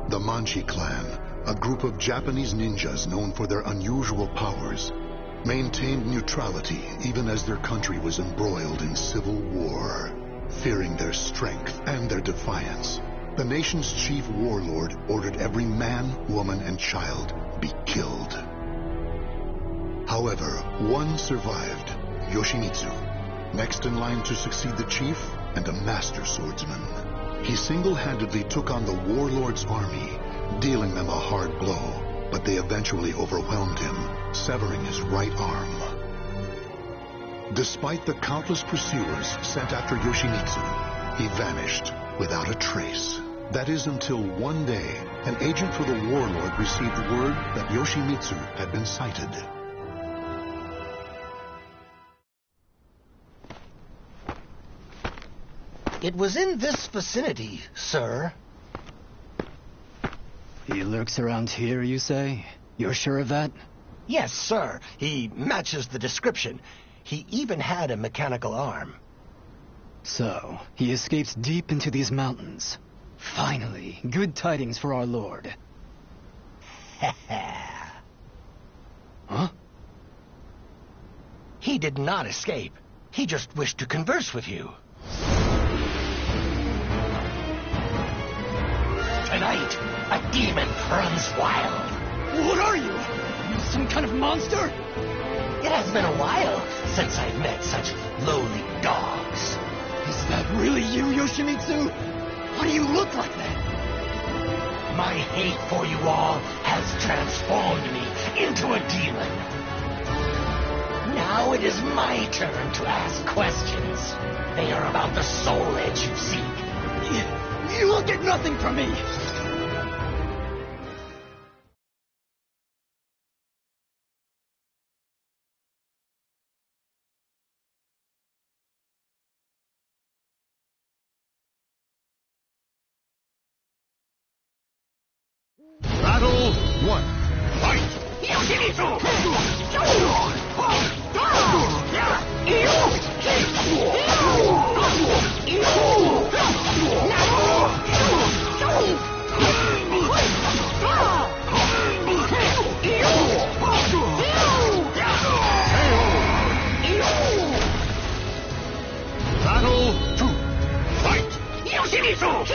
The Manchi clan, a group of Japanese ninjas known for their unusual powers, maintained neutrality even as their country was embroiled in civil war. Fearing their strength and their defiance, the nation's chief warlord ordered every man, woman, and child be killed. However, one survived, Yoshimitsu, next in line to succeed the chief and a master swordsman. He single-handedly took on the warlord's army, dealing them a hard blow, but they eventually overwhelmed him, severing his right arm. Despite the countless pursuers sent after Yoshimitsu, he vanished without a trace. That is until one day, an agent for the warlord received word that Yoshimitsu had been sighted. It was in this vicinity, sir. He lurks around here, you say? You're sure of that? Yes, sir. He matches the description. He even had a mechanical arm. So, he escaped deep into these mountains. Finally, good tidings for our lord. Huh? He did not escape. He just wished to converse with you. Tonight, a demon runs wild. What are you? You some kind of monster? It has been a while since I've met such lowly dogs. Is that really you, Yoshimitsu? Why do you look like that? My hate for you all has transformed me into a demon. Now it is my turn to ask questions. They are about the soul edge you seek. You will get nothing from me! Battle 1. Fight! Yoshimitsu! Battle 2. Fight! Yoshimitsu!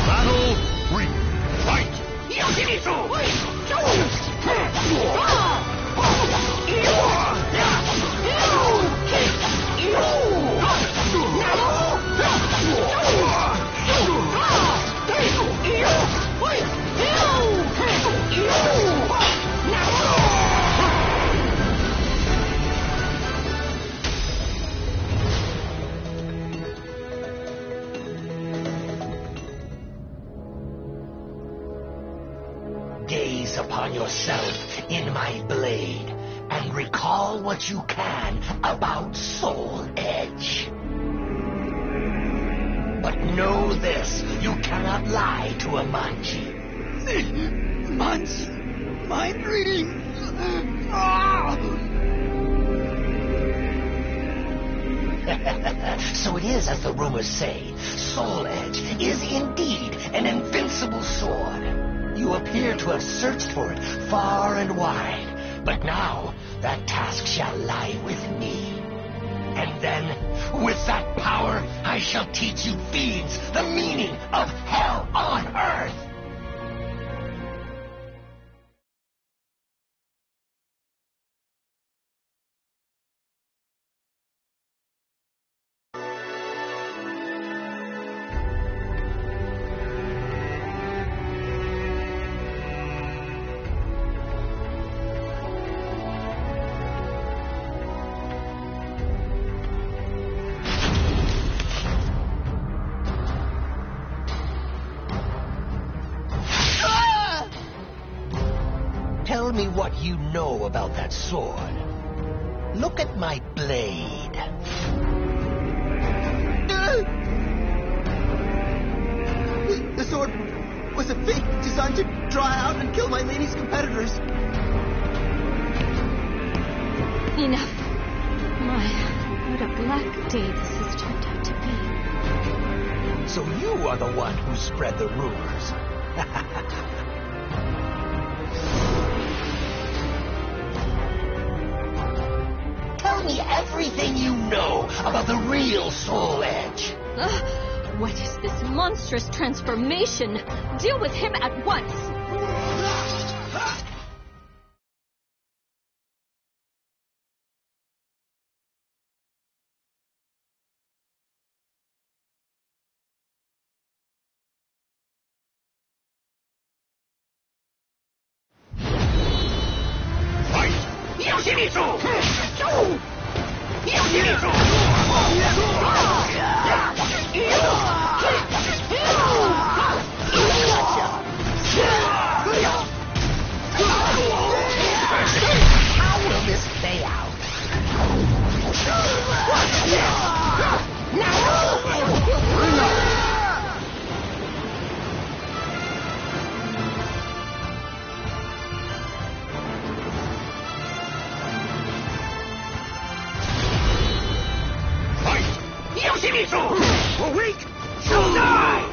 Battle 3. Fight! Gaze upon yourself in my blade and recall what you can about Soul Edge. But know this, you cannot lie to a Manchi. Months? Mind reading? So it is as the rumors say. Soul Edge is indeed an invincible sword. You appear to have searched for it far and wide, but now that task shall lie with me. And then, with that power, I shall teach you fiends the meaning of hell on earth. Tell me what you know about that sword. look at my blade. The sword was a fake designed to draw out and kill my lady's competitors. Enough. My, what a black day this has turned out to be. So you are the one who spread the rumors. Tell me everything you know about the real Soul Edge. What is this monstrous transformation? Deal with him at once. How will this play out? The weak shall die!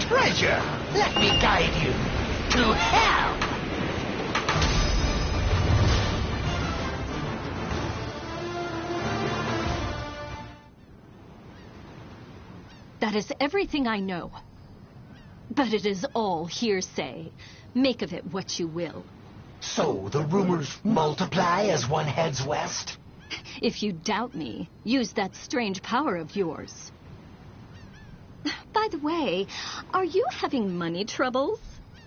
Treasure, let me guide you to hell. That is everything I know. But it is all hearsay. Make of it what you will. So the rumors multiply as one heads west? If you doubt me, use that strange power of yours. By the way, are you having money troubles?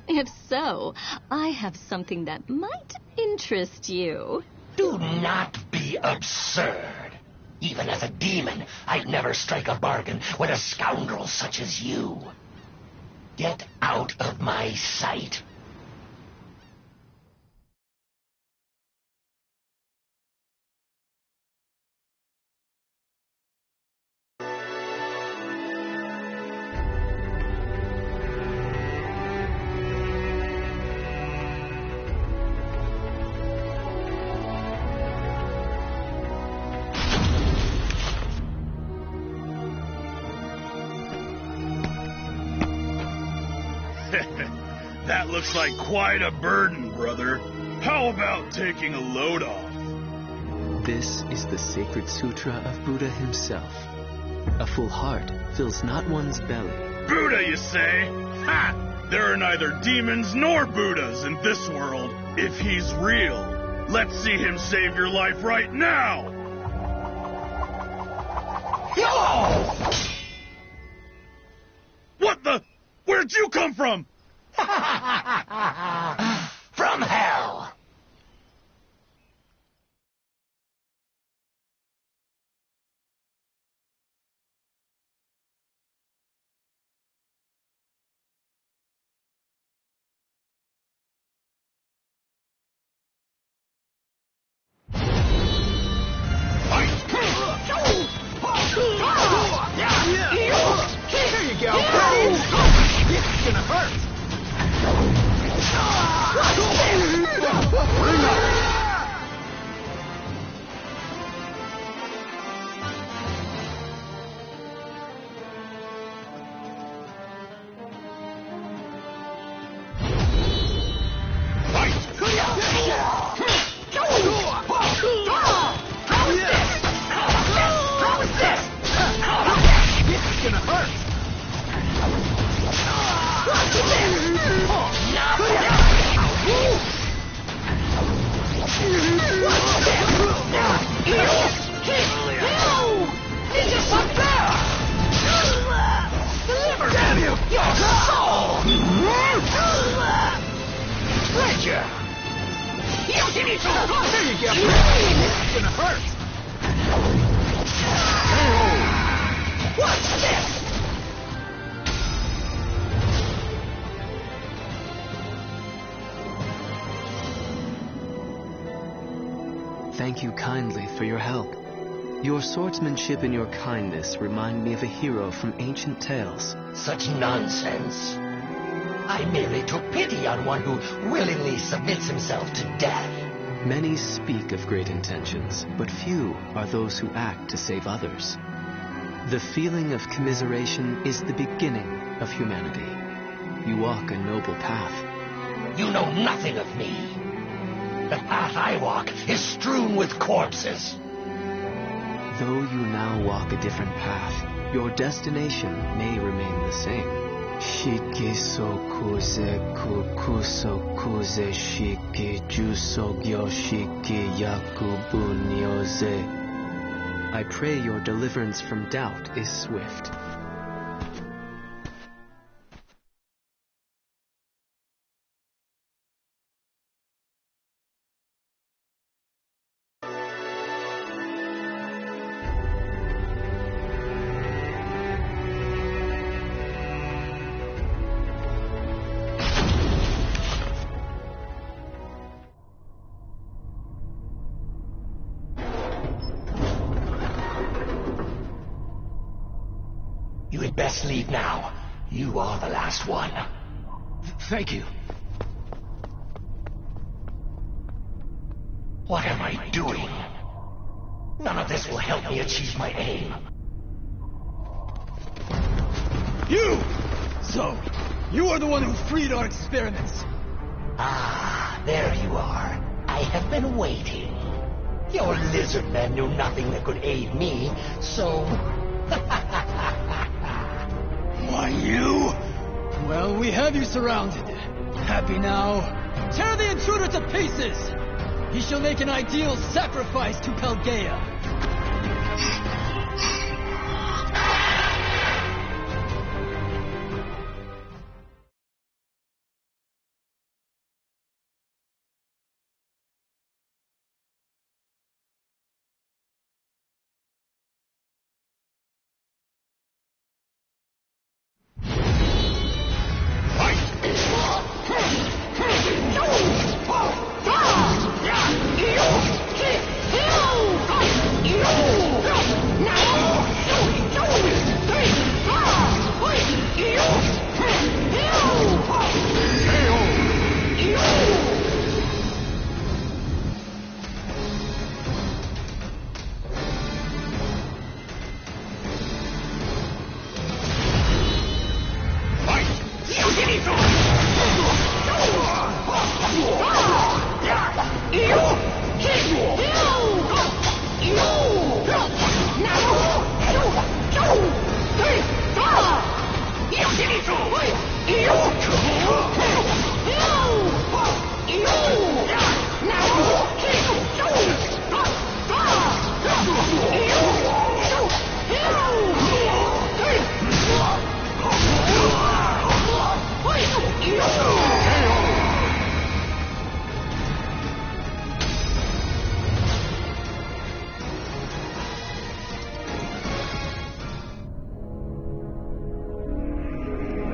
If so, I have something that might interest you. Do not be absurd. Even as a demon, I'd never strike a bargain with a scoundrel such as you. Get out of my sight. That looks like quite a burden, brother. How about taking a load off? This is the sacred sutra of Buddha himself. A full heart fills not one's belly. Buddha, you say? Ha! There are neither demons nor Buddhas in this world. If he's real, let's see him save your life right now! No! What the? Where'd you come from? From hell. There you go, buddy! It's gonna hurt! It's up there! Deliver your soul! Treasure! There you go! It's gonna hurt! What's this? Thank you kindly for your help. Your swordsmanship and your kindness remind me of a hero from ancient tales. Such nonsense. I merely took pity on one who willingly submits himself to death. Many speak of great intentions, but few are those who act to save others. The feeling of commiseration is the beginning of humanity. You walk a noble path. You know nothing of me. The path I walk is strewn with corpses. Though you now walk a different path, your destination may remain the same. Shiki sokuze kukuso kuze shiki jusogyo shiki yakubu nyoze. I pray your deliverance from doubt is swift. You had best leave now. You are the last one. Thank you. What am I doing? None of this will help me achieve my aim. You! So, you are the one who freed our experiments. Ah, there you are. I have been waiting. Your lizard men knew nothing that could aid me, so... Why, you? Well, we have you surrounded. Happy now? Tear the intruder to pieces! He shall make an ideal sacrifice to Pelgaea.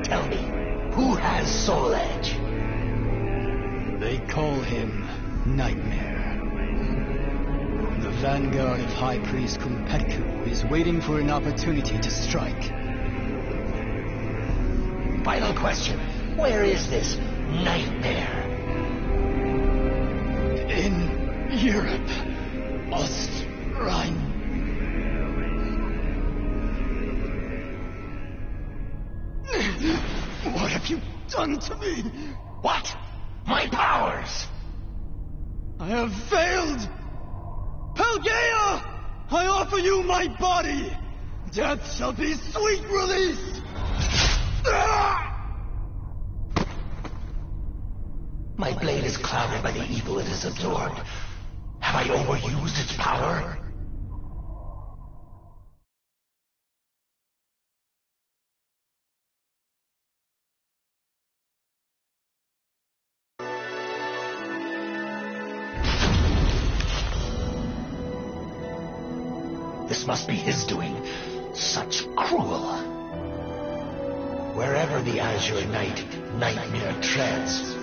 Tell me, who has Soul Edge? They call him Nightmare. The vanguard of High Priest Kumpetku is waiting for an opportunity to strike. Final question. Where is this Nightmare? In Europe. Ostrine. What have you done to me? What? My powers! I have failed! Pelgaea! I offer you my body! Death shall be sweet release! My blade is clouded by the evil it has absorbed. Have I overused its power? This must be his doing. Such cruel. Wherever the Azure Knight nightmare treads,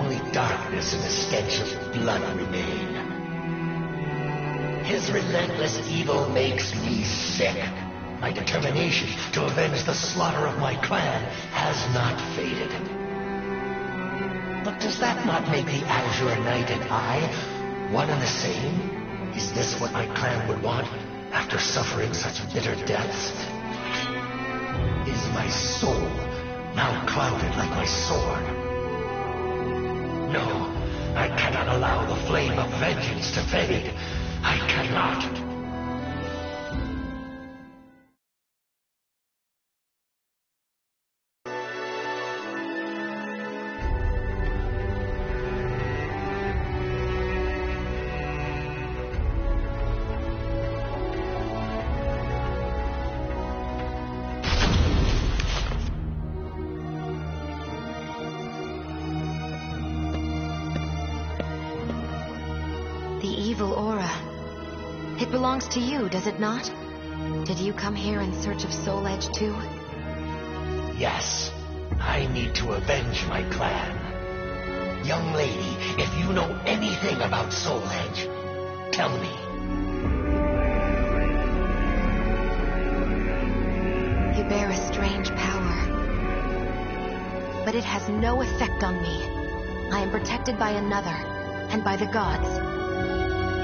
only darkness and the stench of blood remain. His relentless evil makes me sick. My determination to avenge the slaughter of my clan has not faded. But does that not make the Azure Knight and I one and the same? Is this what my clan would want after suffering such bitter deaths? Is my soul now clouded like my sword? No, I cannot allow the flame of vengeance to fade. I cannot. The evil aura. It belongs to you, does it not? Did you come here in search of Soul Edge too? Yes, I need to avenge my clan. Young lady, if you know anything about Soul Edge, tell me. You bear a strange power. But it has no effect on me. I am protected by another, and by the gods.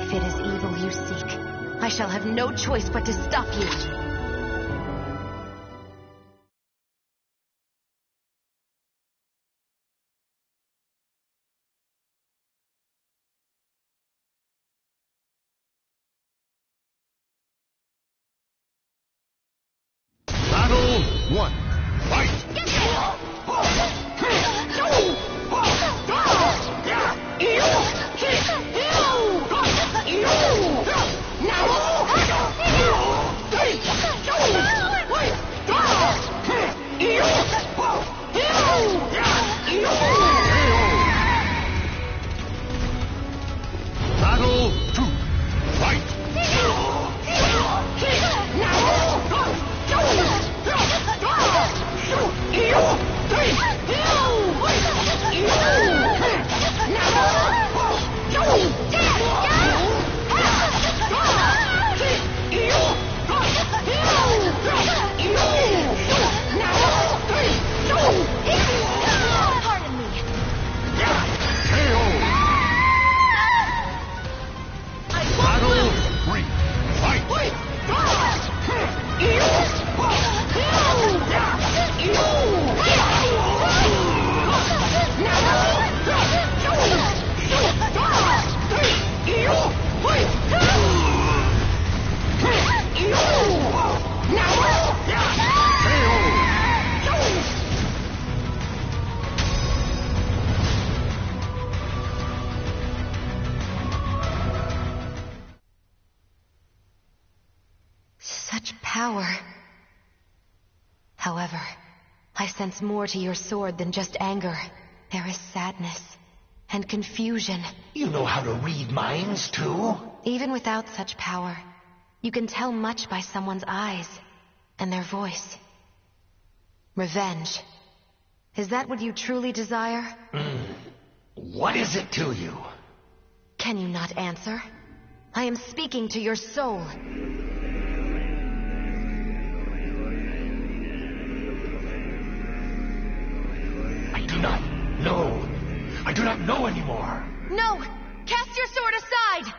If it is evil you seek, I shall have no choice but to stop you. Battle 1. Fight! Battle 2. Fight! Pardon me. Battle 3. Fight! Such power. However, I sense more to your sword than just anger. There is sadness and confusion. You know how to read minds, too? Even without such power, you can tell much by someone's eyes and their voice. Revenge. Is that what you truly desire? What is it to you? Can you not answer? I am speaking to your soul. I do not know. I do not know anymore. No! Cast your sword aside!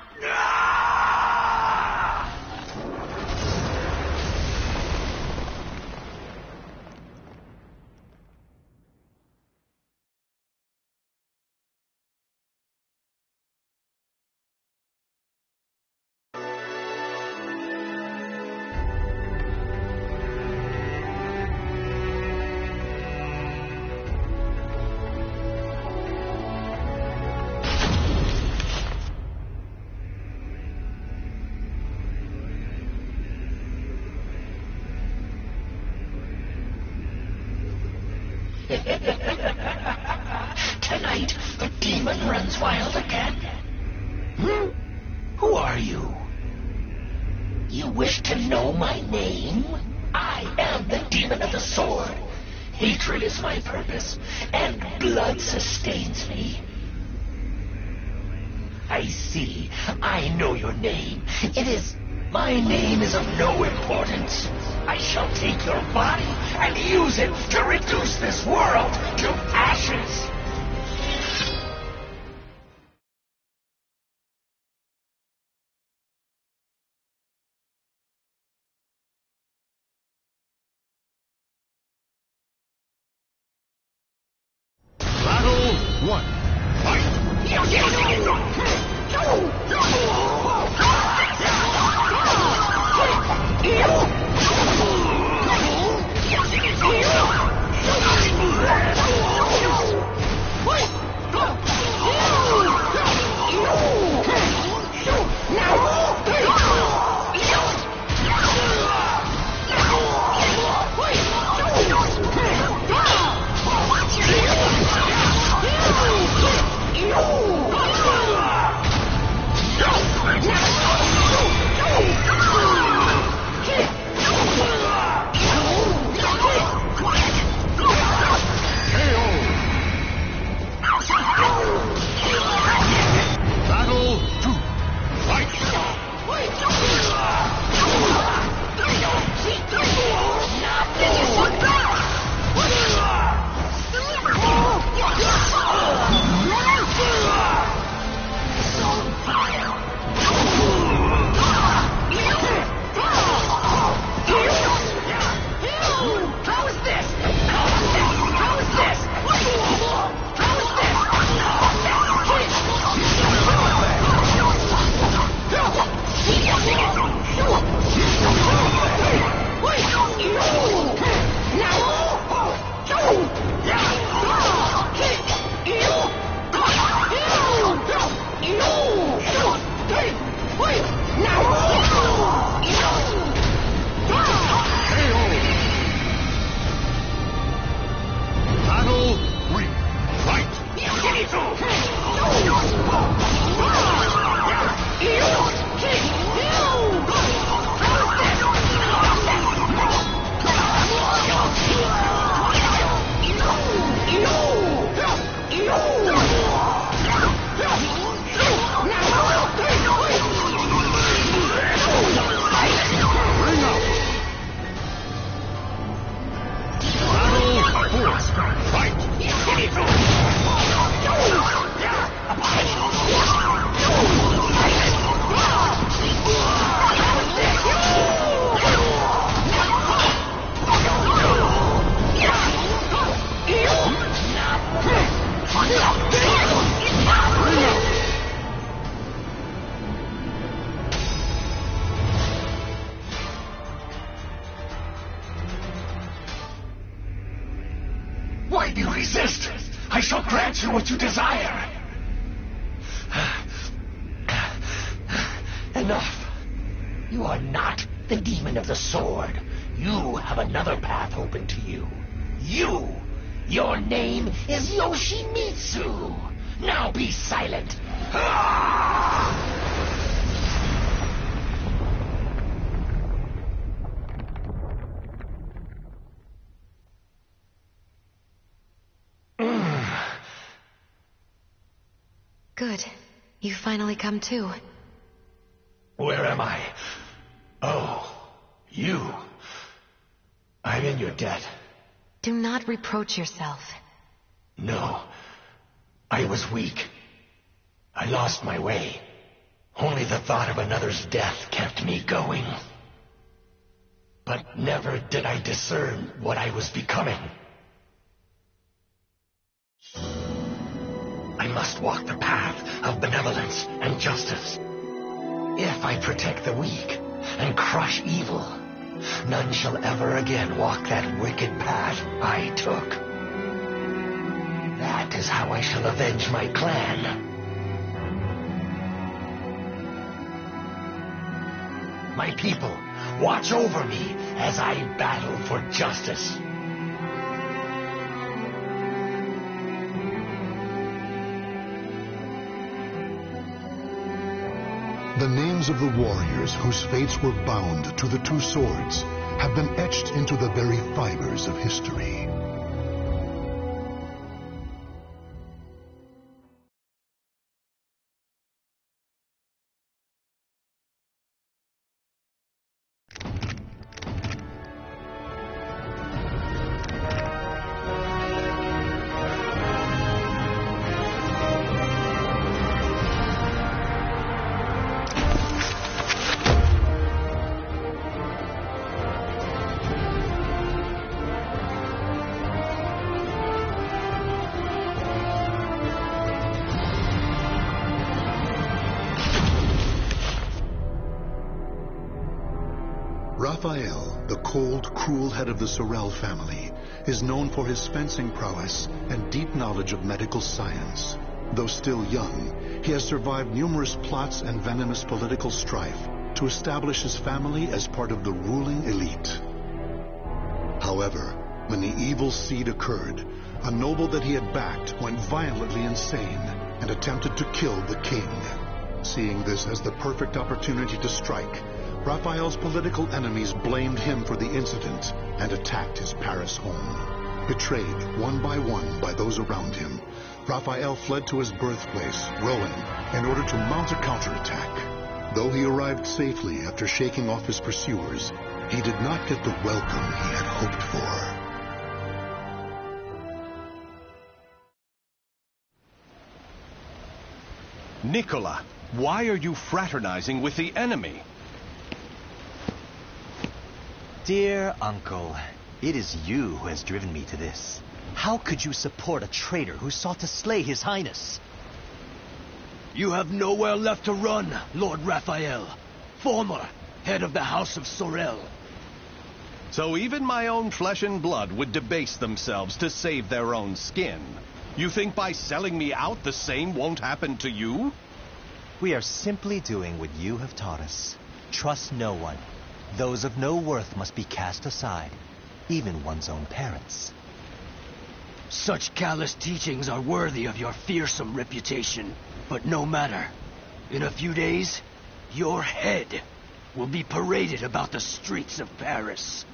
Tonight, the demon runs wild again. Who are you? You wish to know my name? I am the demon of the sword. Hatred is my purpose, and blood sustains me. I see. I know your name. My name is of no importance. I shall take your body and use it to reduce this world to ashes. Battle 1. Fight! Why do you resist? I shall grant you what you desire. Enough. You are not the demon of the sword. You have another path open to you. Your name is Yoshimitsu. Now be silent. Good. You finally come to. Where am I? Oh, you. I'm in your debt. Do not reproach yourself. No. I was weak. I lost my way. Only the thought of another's death kept me going. But never did I discern what I was becoming. I must walk the path of benevolence and justice. If I protect the weak and crush evil, none shall ever again walk that wicked path I took. That is how I shall avenge my clan. My people, watch over me as I battle for justice. The names of the warriors whose fates were bound to the two swords have been etched into the very fibers of history. Raphael, the cold, cruel head of the Sorel family, is known for his fencing prowess and deep knowledge of medical science. Though still young, he has survived numerous plots and venomous political strife to establish his family as part of the ruling elite. However, when the evil seed occurred, a noble that he had backed went violently insane and attempted to kill the king. Seeing this as the perfect opportunity to strike, Raphael's political enemies blamed him for the incident and attacked his Paris home. Betrayed one by those around him, Raphael fled to his birthplace, Rouen, in order to mount a counterattack. Though he arrived safely after shaking off his pursuers, he did not get the welcome he had hoped for. Nicola, why are you fraternizing with the enemy? Dear uncle, it is you who has driven me to this. How could you support a traitor who sought to slay His Highness? You have nowhere left to run, Lord Raphael, former head of the House of Sorel. So even my own flesh and blood would debase themselves to save their own skin. You think by selling me out the same won't happen to you? We are simply doing what you have taught us. Trust no one. Those of no worth must be cast aside, even one's own parents. Such callous teachings are worthy of your fearsome reputation. But no matter. In a few days, your head will be paraded about the streets of Paris.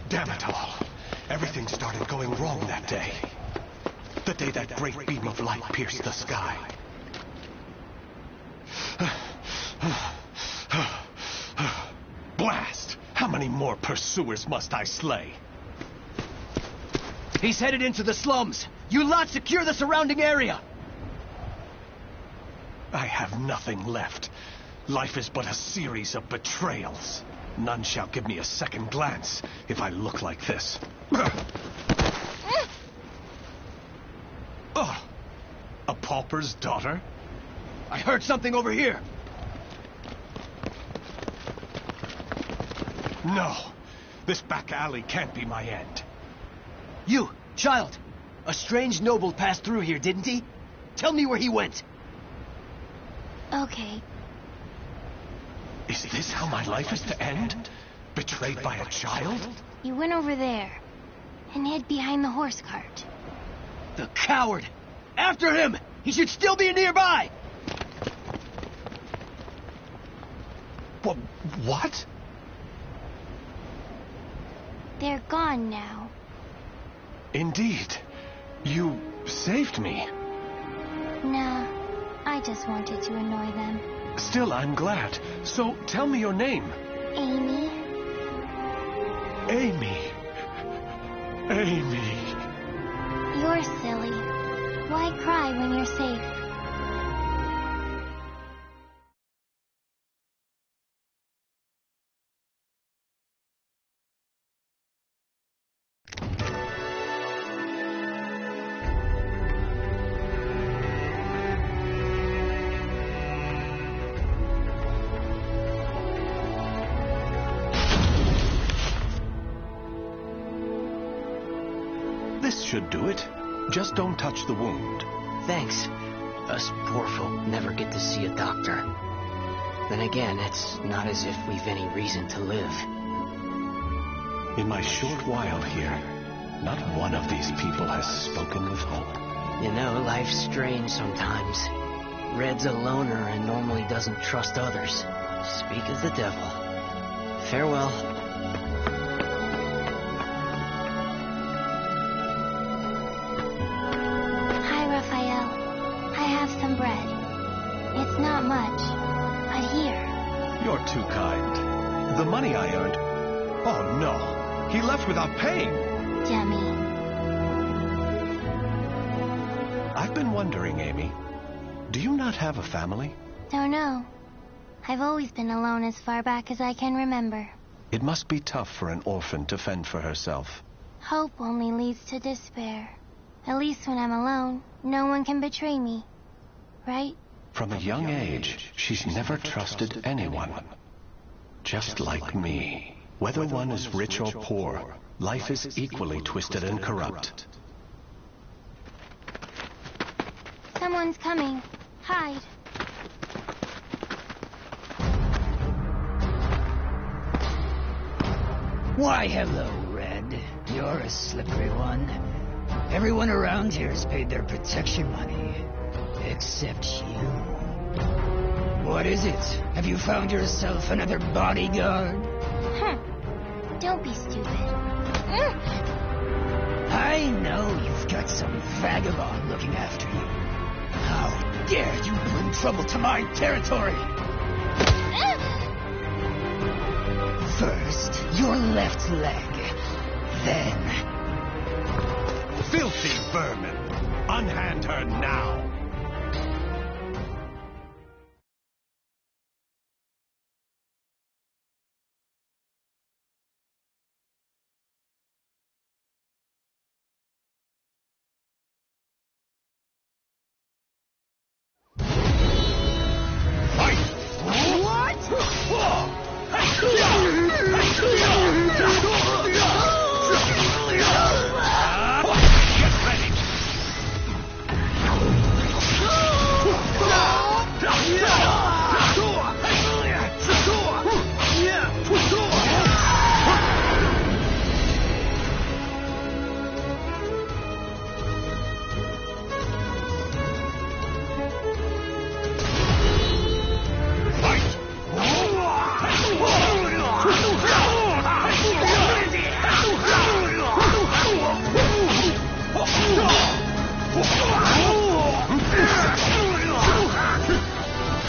Damn it all. Everything started going wrong that day. The day that great beam of light pierced the sky. Blast! How many more pursuers must I slay? He's headed into the slums. You lot secure the surrounding area. I have nothing left. Life is but a series of betrayals. None shall give me a second glance if I look like this. Oh, a pauper's daughter? I heard something over here. No. This back alley can't be my end. You, child! A strange noble passed through here, didn't he? Tell me where he went. Okay. Is this how my life is to end? Betrayed by a child? You went over there and hid behind the horse cart. The coward! After him! He should still be nearby! What? They're gone now. Indeed. You saved me. Nah, I just wanted to annoy them. Still, I'm glad. So, tell me your name. Amy? Amy. Amy. You're silly. Why cry when you're safe? This should do it. Just don't touch the wound. Thanks. Us poor folk never get to see a doctor. Then again, it's not as if we've any reason to live. In my short while here, not one of these people has spoken with hope. You know, life's strange sometimes. Red's a loner and normally doesn't trust others. Speak of the devil. Farewell. Bread. It's not much, but here. You're too kind. The money I earned... Oh, no. He left without paying. Dummy. I've been wondering, Amy. Do you not have a family? Don't know. I've always been alone as far back as I can remember. It must be tough for an orphan to fend for herself. Hope only leads to despair. At least when I'm alone, no one can betray me. Right? From a young age, she's never trusted anyone. Just like me. Whether one is rich or poor, life is equally twisted and corrupt. Someone's coming. Hide. Why, hello, Red. You're a slippery one. Everyone around here's paid their protection money. Except you. What is it? Have you found yourself another bodyguard? Don't be stupid. I know you've got some vagabond looking after you. How dare you bring trouble to my territory? First, your left leg. Then... Filthy vermin! Unhand her now!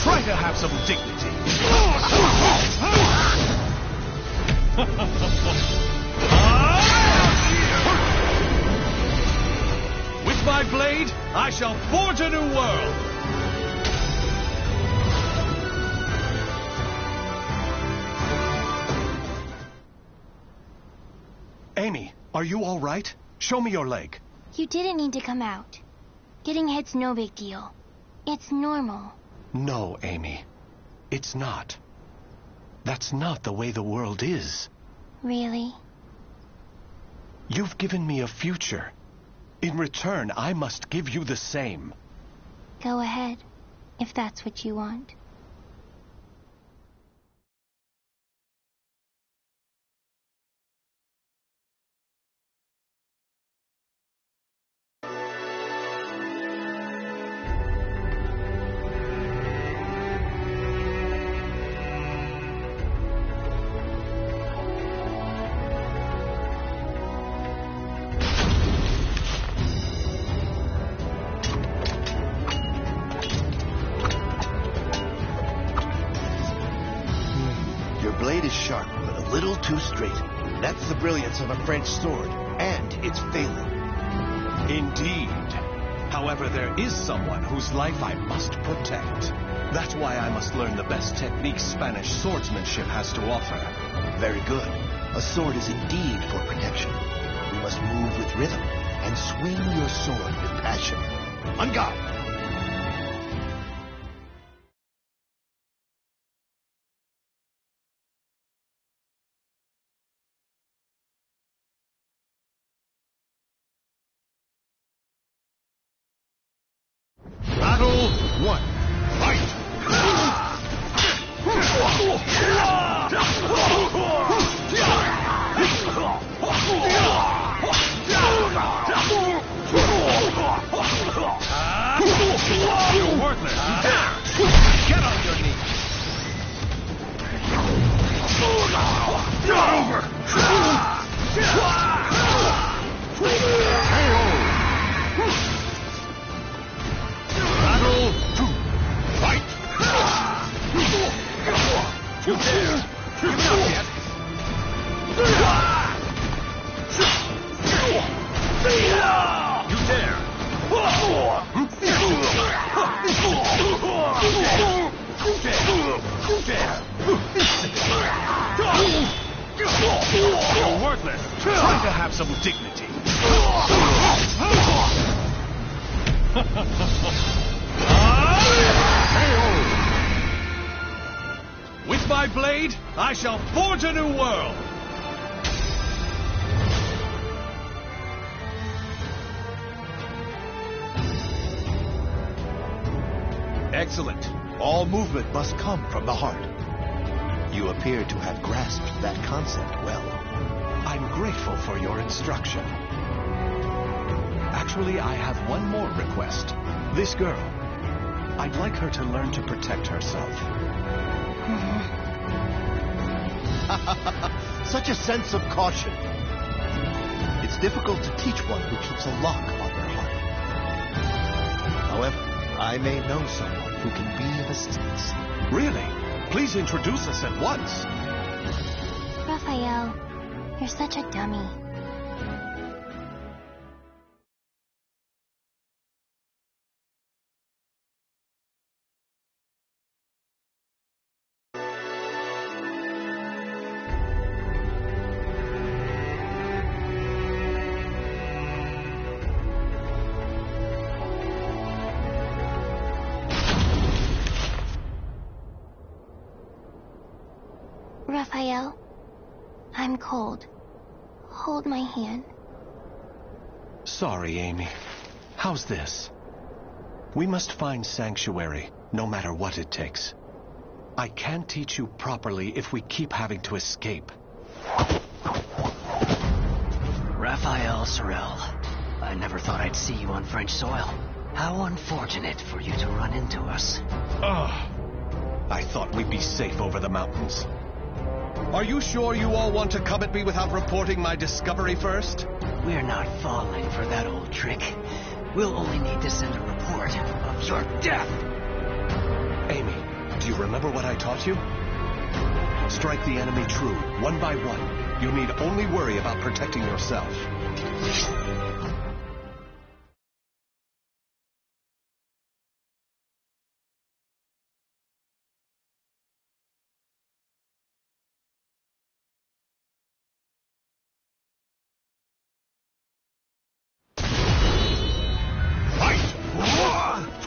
Try to have some dignity. With my blade, I shall forge a new world. Amy, are you all right? Show me your leg. You didn't need to come out. Getting hit's no big deal. It's normal. No, Amy. It's not. That's not the way the world is. Really? You've given me a future. In return, I must give you the same. Go ahead, if that's what you want. Sharp, but a little too straight. That's the brilliance of a French sword, and it's failing. Indeed. However, there is someone whose life I must protect. That's why I must learn the best techniques Spanish swordsmanship has to offer. Very good. A sword is indeed for protection. You must move with rhythm and swing your sword with passion. On guard! Battle 1. Fight! You're worthless. Get on your knees. Get over. Battle 2. Fight! You dare! Give it up yet! You dare! You're worthless! Try to have some dignity! With my blade, I shall forge a new world! Excellent. All movement must come from the heart. You appear to have grasped that concept well. I'm grateful for your instruction. Actually, I have one more request. This girl. I'd like her to learn to protect herself. Such a sense of caution. It's difficult to teach one who keeps a lock on their heart. However, I may know someone who can be of assistance. Really? Please introduce us at once. Raphael, you're such a dummy. Raphael, I'm cold. Hold my hand. Sorry, Amy. How's this? We must find sanctuary, no matter what it takes. I can't teach you properly if we keep having to escape. Raphael Sorel, I never thought I'd see you on French soil. How unfortunate for you to run into us. I thought we'd be safe over the mountains. Are you sure you all want to come at me without reporting my discovery first? We're not falling for that old trick. We'll only need to send a report of your death. Amy, do you remember what I taught you? Strike the enemy true, one by one. You need only worry about protecting yourself.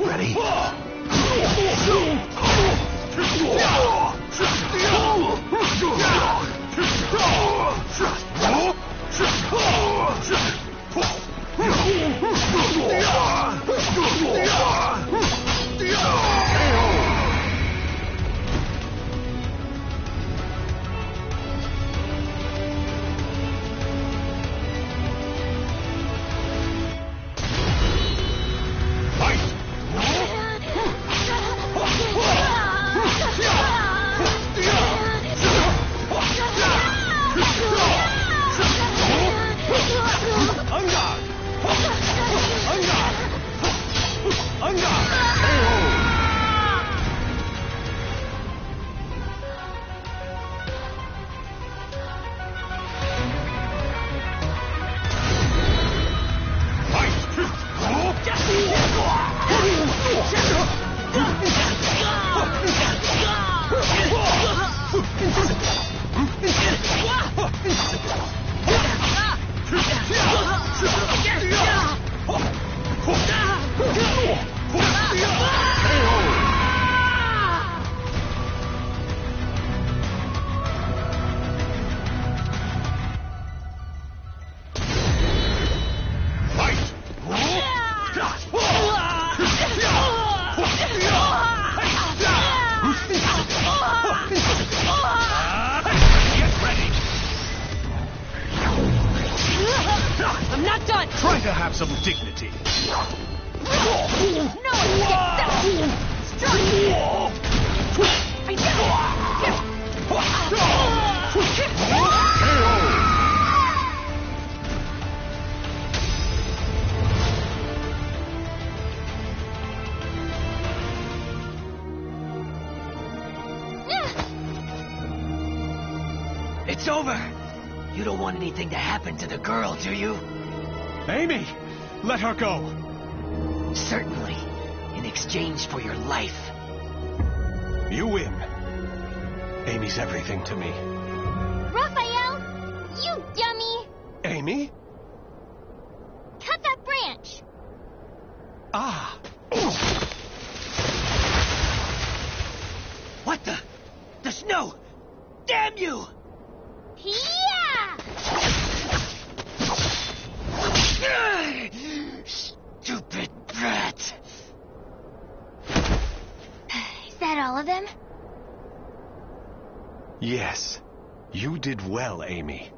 Ready? punch! Try to have some dignity. No one gets that! Strike! It's over. You don't want anything to happen to the girl, do you? Amy, let her go. Certainly, in exchange for your life. You win. Amy's everything to me. Raphael, you dummy! Amy? Cut that branch! Ah! What the? The snow! Damn you! Yeah! Stupid brat! Is that all of them? Yes. You did well, Amy.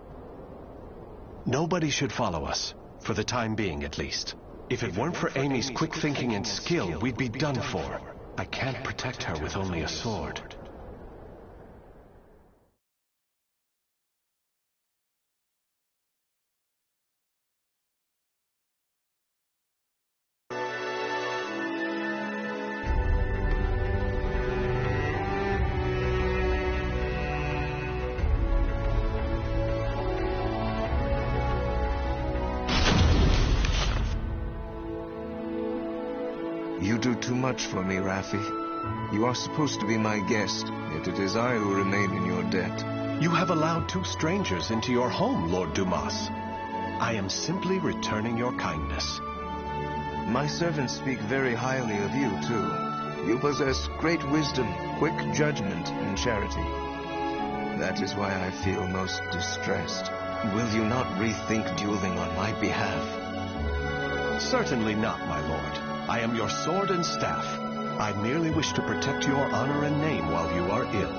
Nobody should follow us, for the time being at least. If it weren't for Amy's quick thinking and skill, we'd be done for. I can't protect her with only a sword. You do too much for me, Raffi. You are supposed to be my guest, yet it is I who remain in your debt. You have allowed 2 strangers into your home, Lord Dumas. I am simply returning your kindness. My servants speak very highly of you, too. You possess great wisdom, quick judgment, and charity. That is why I feel most distressed. Will you not rethink dueling on my behalf? Certainly not, my lord. I am your sword and staff. I merely wish to protect your honor and name while you are ill.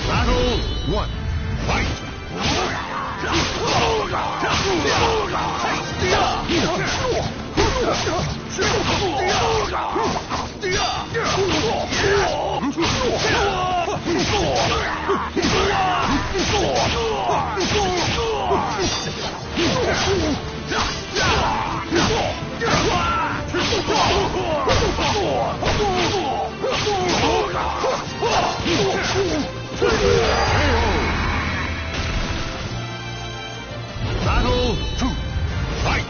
Battle 1. Fight! Battle 2. Fight!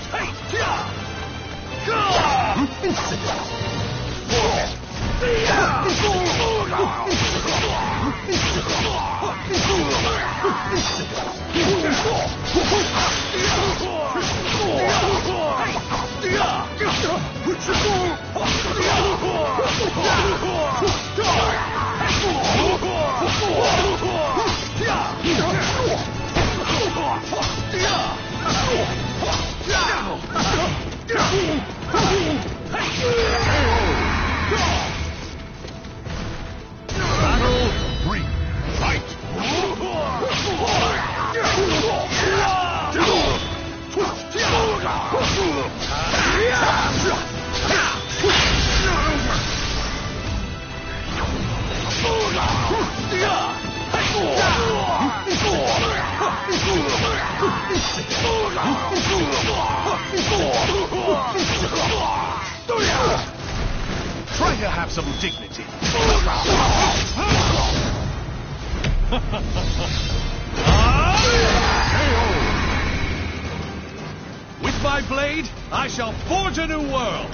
Battle 3. Fight! Try to have some dignity. With my blade, I shall forge a new world.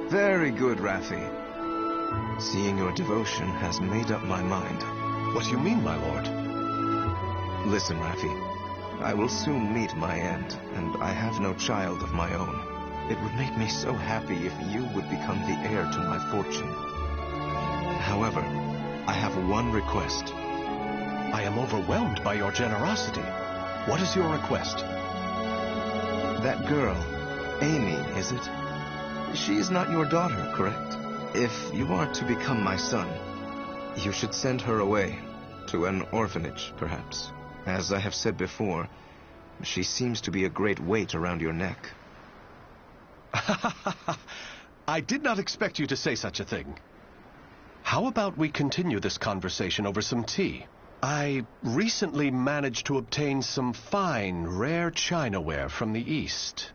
Very good, Raffi. Seeing your devotion has made up my mind. What do you mean, my lord? Listen, Raffi. I will soon meet my end, and I have no child of my own. It would make me so happy if you would become the heir to my fortune. However, I have one request. I am overwhelmed by your generosity. What is your request? That girl, Amy, is it? She is not your daughter, correct? If you are to become my son, you should send her away to an orphanage, perhaps. As I have said before, she seems to be a great weight around your neck. I did not expect you to say such a thing. How about we continue this conversation over some tea? I recently managed to obtain some fine, rare chinaware from the East.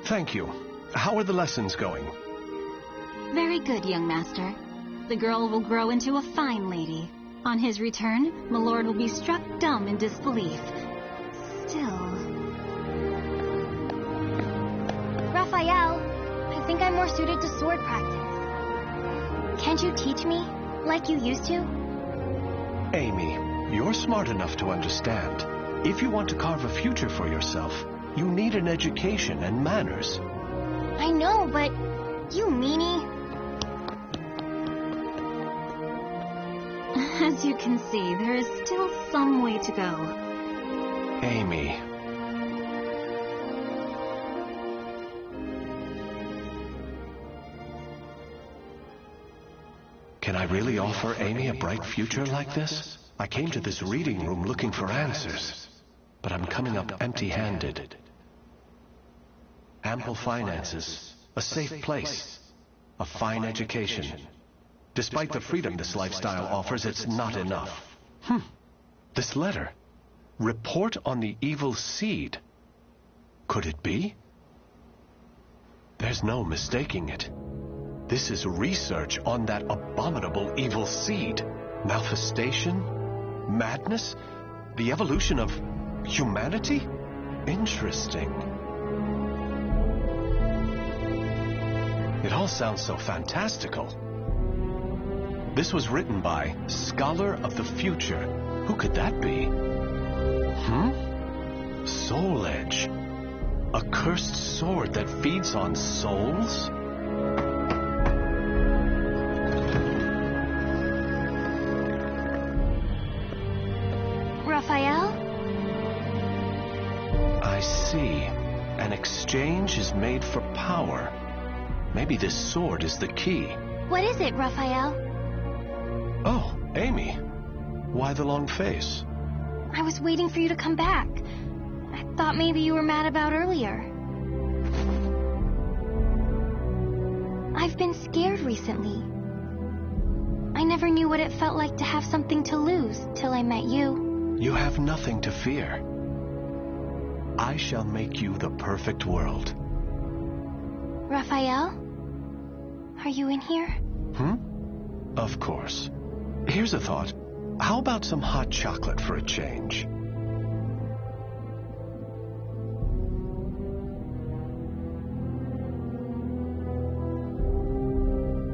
Thank you. How are the lessons going? Very good, young master. The girl will grow into a fine lady. On his return, my lord will be struck dumb in disbelief. Still... Raphael, I think I'm more suited to sword practice. Can't you teach me, like you used to? Amy, you're smart enough to understand. If you want to carve a future for yourself, you need an education and manners. I know, but you meanie. As you can see, there is still some way to go. Amy. Can I really offer Amy a bright future like this? I came to this reading room looking for answers, but I'm coming up empty-handed. Ample finances, a safe place, a fine education. Despite the freedom this lifestyle offers, it's not enough. This letter. Report on the evil seed. Could it be? There's no mistaking it. This is research on that abominable evil seed. Manifestation? Madness? The evolution of humanity? Interesting. It all sounds so fantastical. This was written by Scholar of the Future. Who could that be? Soul Edge. A cursed sword that feeds on souls? Raphael? I see. An exchange is made for power. Maybe this sword is the key. What is it, Raphael? Oh, Amy. Why the long face? I was waiting for you to come back. I thought maybe you were mad about earlier. I've been scared recently. I never knew what it felt like to have something to lose till I met you. You have nothing to fear. I shall make you the perfect world. Raphael? Are you in here? Of course. Here's a thought. How about some hot chocolate for a change?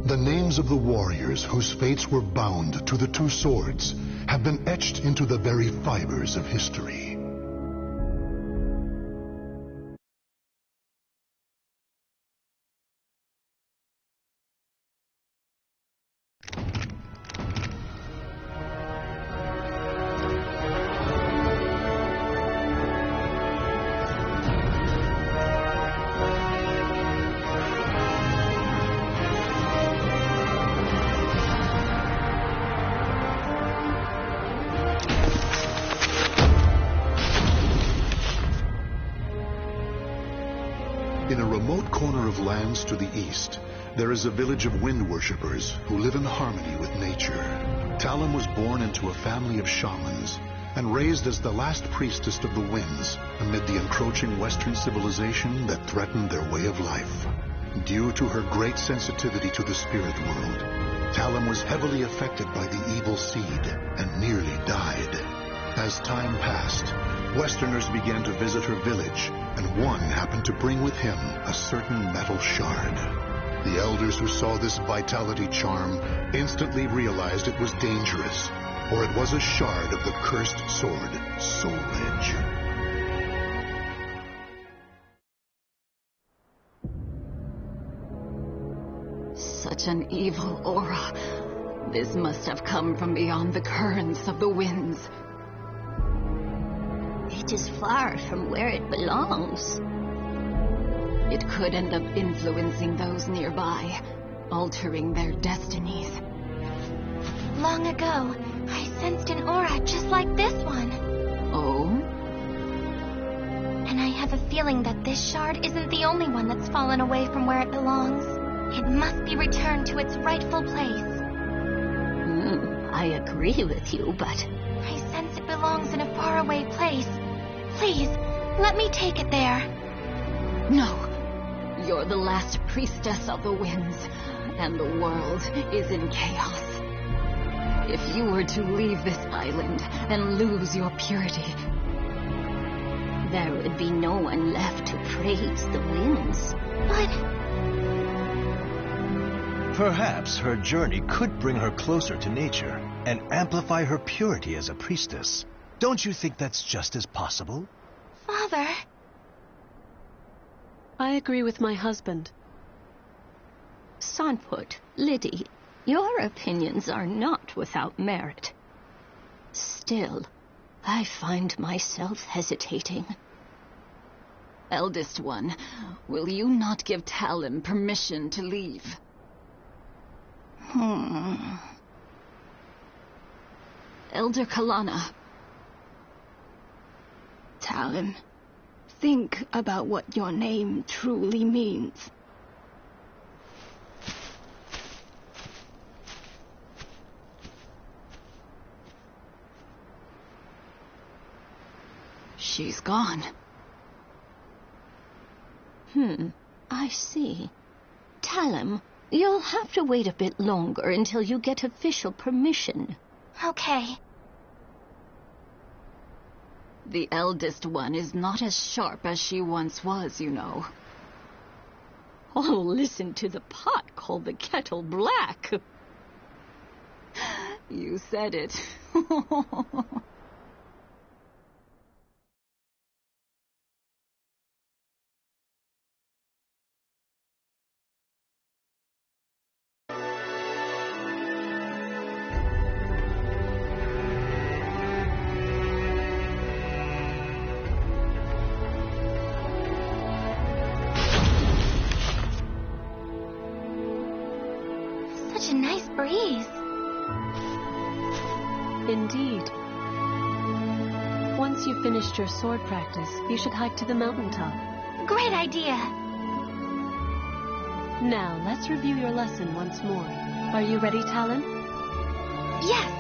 The names of the warriors whose fates were bound to the two swords have been etched into the very fibers of history. In a remote corner of lands to the east, there is a village of wind worshippers who live in harmony with nature. Talum was born into a family of shamans and raised as the last priestess of the winds amid the encroaching Western civilization that threatened their way of life. Due to her great sensitivity to the spirit world, Talum was heavily affected by the evil seed and nearly died. As time passed, Westerners began to visit her village, and one happened to bring with him a certain metal shard. The elders who saw this vitality charm instantly realized it was dangerous, for it was a shard of the cursed sword, Soul Edge. Such an evil aura. This must have come from beyond the currents of the winds. It is far from where it belongs. It could end up influencing those nearby, altering their destinies. Long ago, I sensed an aura just like this one. Oh? And I have a feeling that this shard isn't the only one that's fallen away from where it belongs. It must be returned to its rightful place. I agree with you, but... I sense it belongs in a faraway place. Please, let me take it there. No. You're the last priestess of the winds, and the world is in chaos. If you were to leave this island and lose your purity, there would be no one left to praise the winds. But... Perhaps her journey could bring her closer to nature and amplify her purity as a priestess. Don't you think that's just as possible? Father... I agree with my husband. Sonput, Liddy, your opinions are not without merit. Still, I find myself hesitating. Eldest one, will you not give Talim permission to leave? Elder Kalana. Talim, think about what your name truly means. She's gone. I see. Talim, you'll have to wait a bit longer until you get official permission. Okay. The eldest one is not as sharp as she once was, you know. Oh, listen to the pot call the kettle black. You said it. Such a nice breeze. Indeed. Once you've finished your sword practice, you should hike to the mountaintop. Great idea. Now, let's review your lesson once more. Are you ready, Talon? Yes.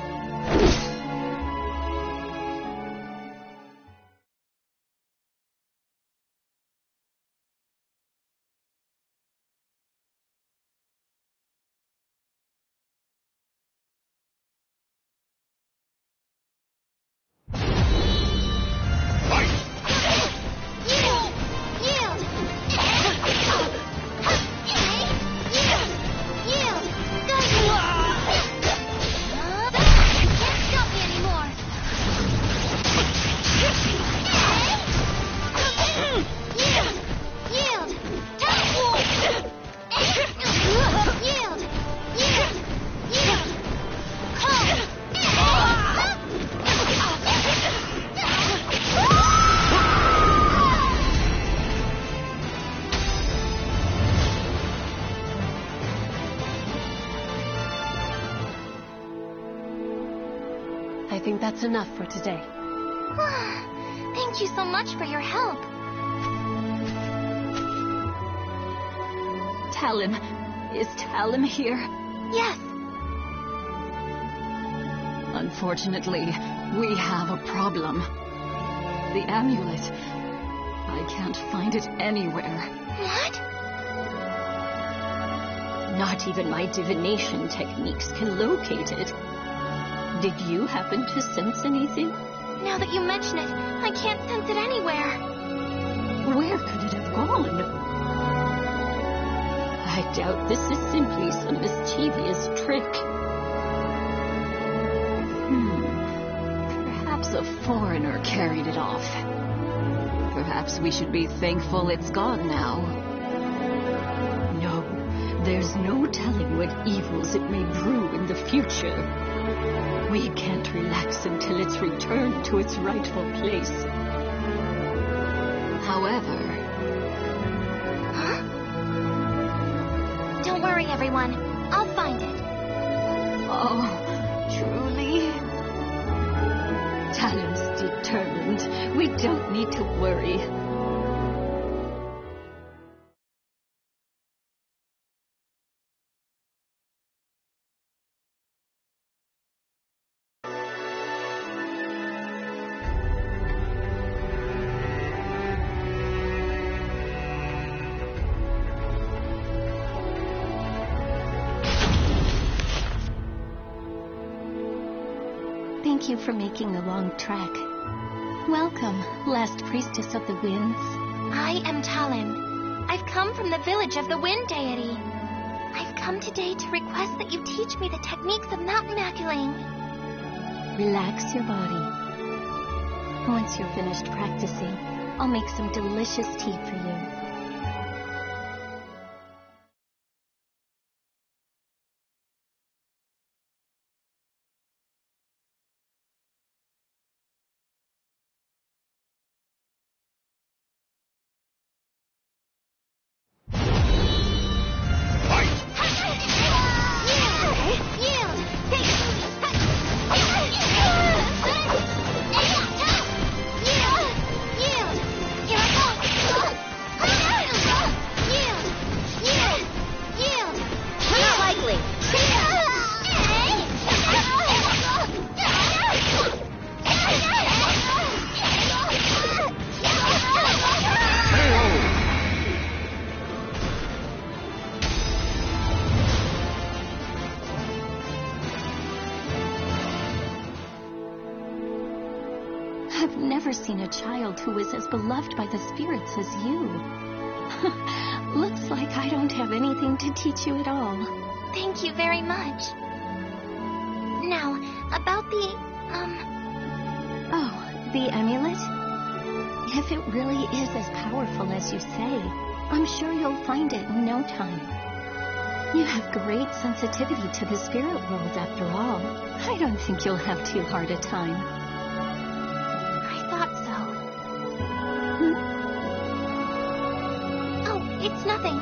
I think that's enough for today. Thank you so much for your help. Talim. Is Talim here? Yes. Unfortunately, we have a problem. The amulet. I can't find it anywhere. What? Not even my divination techniques can locate it. Did you happen to sense anything? Now that you mention it, I can't sense it anywhere. Where could it have gone? I I doubt this is simply some mischievous trick. Perhaps a foreigner carried it off. Perhaps we should be thankful it's gone now. No, there's no telling what evils it may brew in the future. We can't relax until it's returned to its rightful place. However... Huh? Don't worry, everyone. I'll find it. Oh, truly? Talon's determined. We don't need to worry. Thank you for making the long trek. Welcome, last priestess of the winds. I am Talon. I've come from the village of the wind deity. I've come today to request that you teach me the techniques of mountain maculating. Relax your body. Once you're finished practicing, I'll make some delicious tea for you. I've never seen a child who is as beloved by the spirits as you. Looks like I don't have anything to teach you at all. Thank you very much. Now, about the, Oh, the amulet? If it really is as powerful as you say, I'm sure you'll find it in no time. You have great sensitivity to the spirit world, after all. I don't think you'll have too hard a time. It's nothing.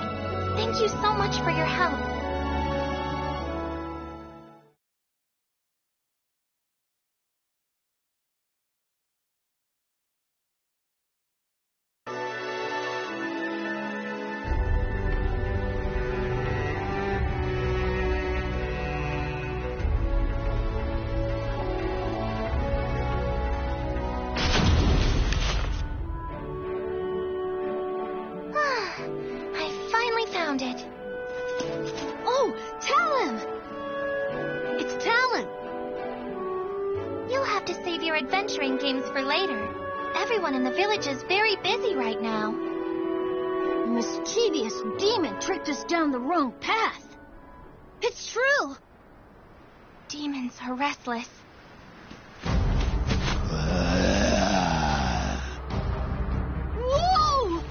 Thank you so much for your help. Found it. Oh, Talon! It's Talon! You'll have to save your adventuring games for later. Everyone in the village is very busy right now. Mischievous demon tricked us down the wrong path. It's true. Demons are restless. Whoa!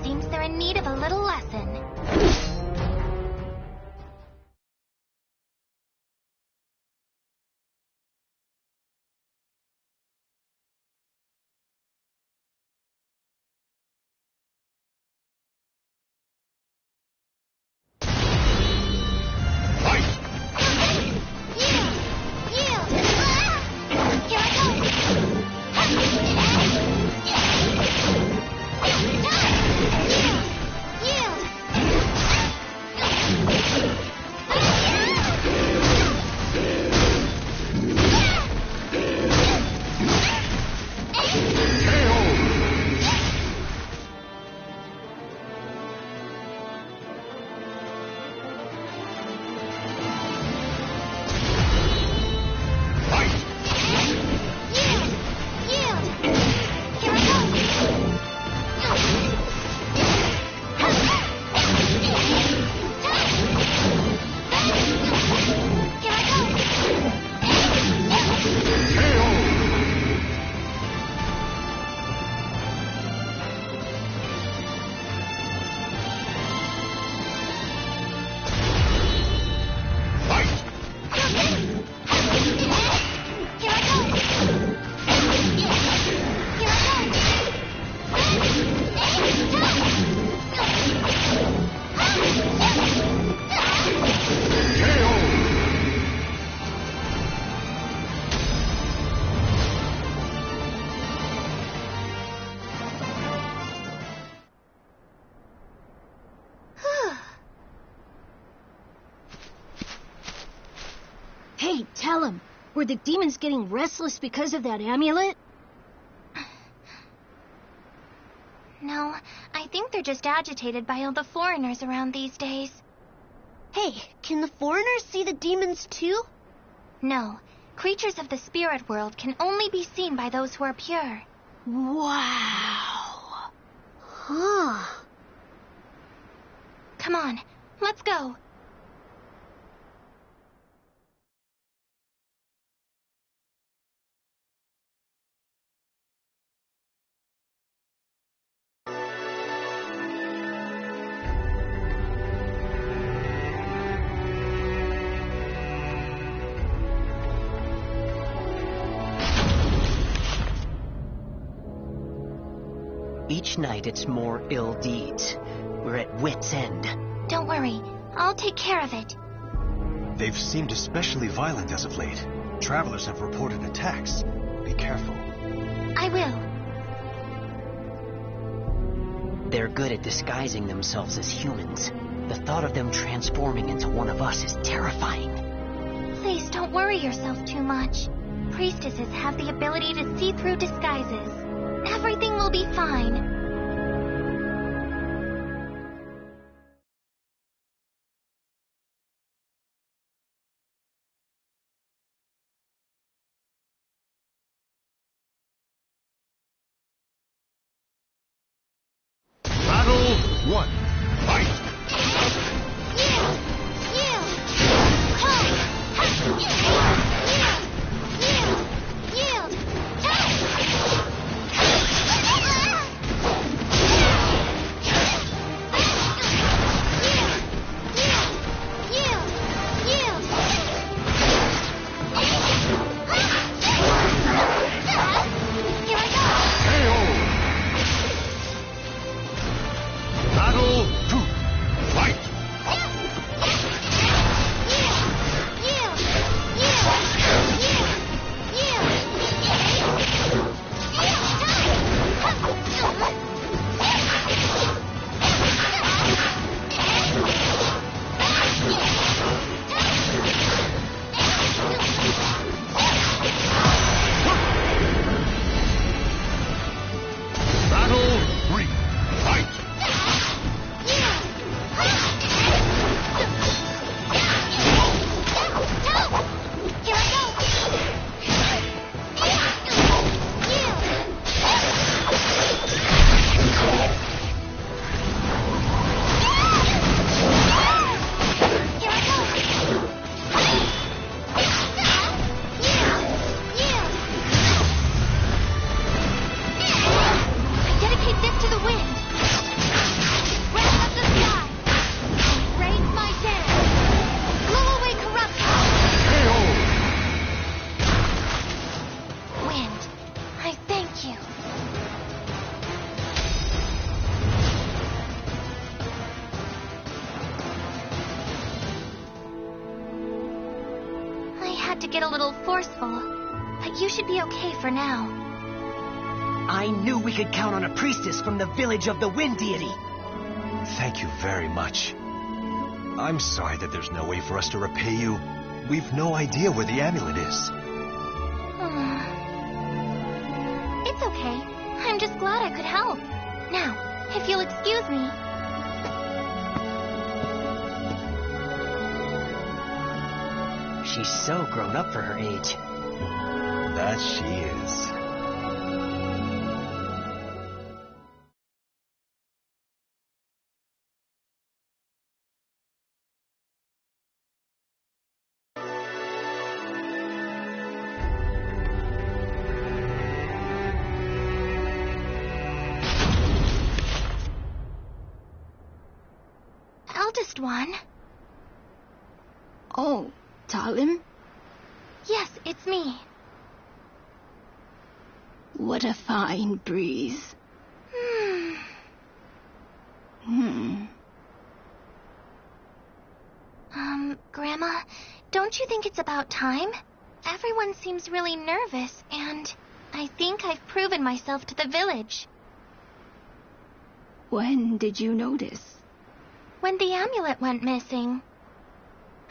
Seems they're in need of a little lesson. Hey, tell him. Were the demons getting restless because of that amulet? No, I think they're just agitated by all the foreigners around these days. Hey, can the foreigners see the demons too? No, creatures of the spirit world can only be seen by those who are pure. Wow. Huh. Come on, let's go. Each night it's more ill deeds. We're at wit's end. Don't worry, I'll take care of it. They've seemed especially violent as of late. Travelers have reported attacks. Be careful. I will. They're good at disguising themselves as humans. The thought of them transforming into one of us is terrifying. Please don't worry yourself too much. Priestesses have the ability to see through disguises. Everything will be fine. Battle 1. Fight! Battle 2. Fight! Battle 3. Fight! Dedicate this to the wind. Raise up the sky. Raise my dead. Blow away corruption. Wind, I thank you. I had to get a little forceful, but you should be okay for now. I knew we could count on a priestess from the village of the wind deity. Thank you very much. I'm sorry that there's no way for us to repay you. We've no idea where the amulet is. It's okay. I'm just glad I could help. Now, if you'll excuse me. She's so grown up for her age. That she is. Eldest one? Oh, Talim? Yes, it's me. What a fine breeze. Grandma, don't you think it's about time? Everyone seems really nervous, and I think I've proven myself to the village. When did you notice? When the amulet went missing.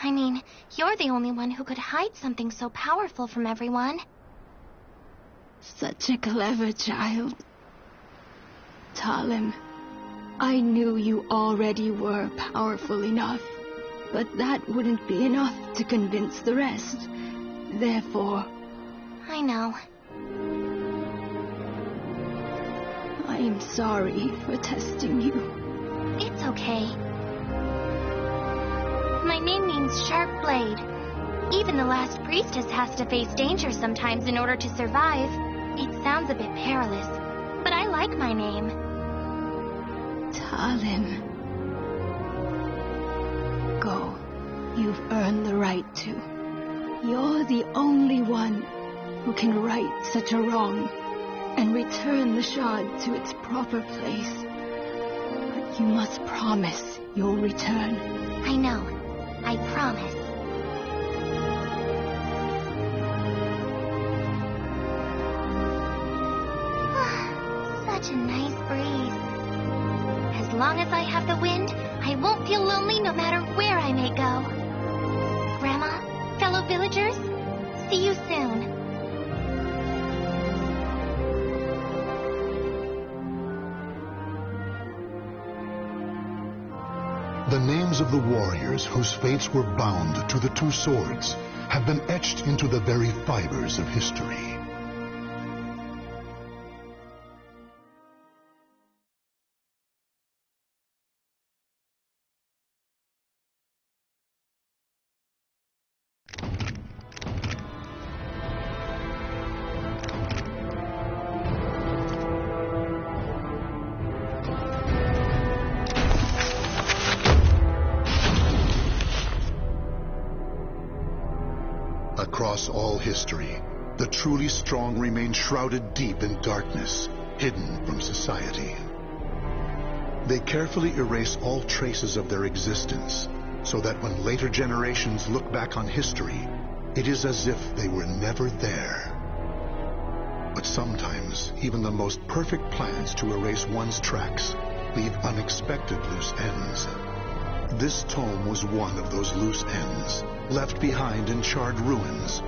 I mean, you're the only one who could hide something so powerful from everyone. Such a clever child. Talim, I knew you already were powerful enough, but that wouldn't be enough to convince the rest. Therefore... I know. I am sorry for testing you. It's okay. My name means Sharp Blade. Even the last priestess has to face danger sometimes in order to survive. It sounds a bit perilous, but I like my name. Talim. Go. You've earned the right to. You're the only one who can right such a wrong and return the shard to its proper place. But you must promise you'll return. I know. I promise. Such a nice breeze. As long as I have the wind, I won't feel lonely no matter where I may go. Grandma, fellow villagers, see you soon. The names of the warriors whose fates were bound to the two swords have been etched into the very fibers of history. Across all history, the truly strong remain shrouded deep in darkness, hidden from society. They carefully erase all traces of their existence, so that when later generations look back on history, it is as if they were never there. But sometimes, even the most perfect plans to erase one's tracks leave unexpected loose ends. This tome was one of those loose ends, left behind in charred ruins.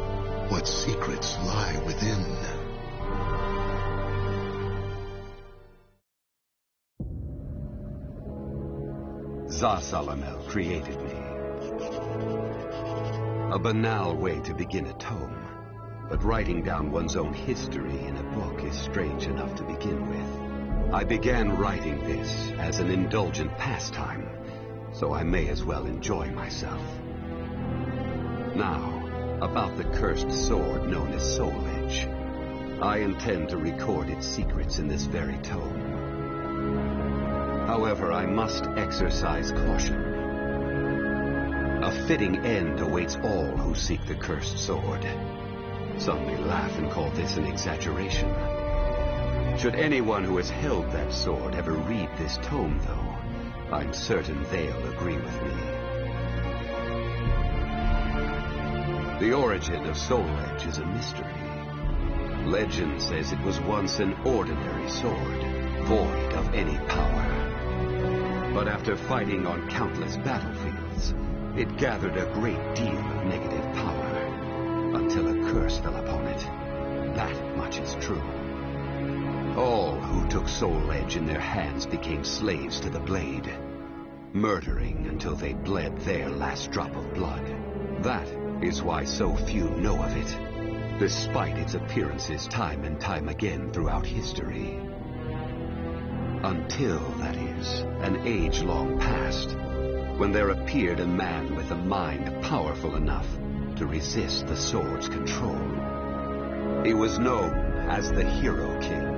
What secrets lie within? Zar-Salamel created me. A banal way to begin a tome, but writing down one's own history in a book is strange enough to begin with. I began writing this as an indulgent pastime, so I may as well enjoy myself. Now, about the cursed sword known as Soul Edge. I intend to record its secrets in this very tome. However, I must exercise caution. A fitting end awaits all who seek the cursed sword. Some may laugh and call this an exaggeration. Should anyone who has held that sword ever read this tome, though, I'm certain they'll agree with me. The origin of Soul Edge is a mystery. Legend says it was once an ordinary sword, void of any power. But after fighting on countless battlefields, it gathered a great deal of negative power, until a curse fell upon it. That much is true. All who took Soul Edge in their hands became slaves to the blade, murdering until they bled their last drop of blood. That is why so few know of it, despite its appearances time and time again throughout history. Until, that is, an age long past, when there appeared a man with a mind powerful enough to resist the sword's control. He was known as the Hero King.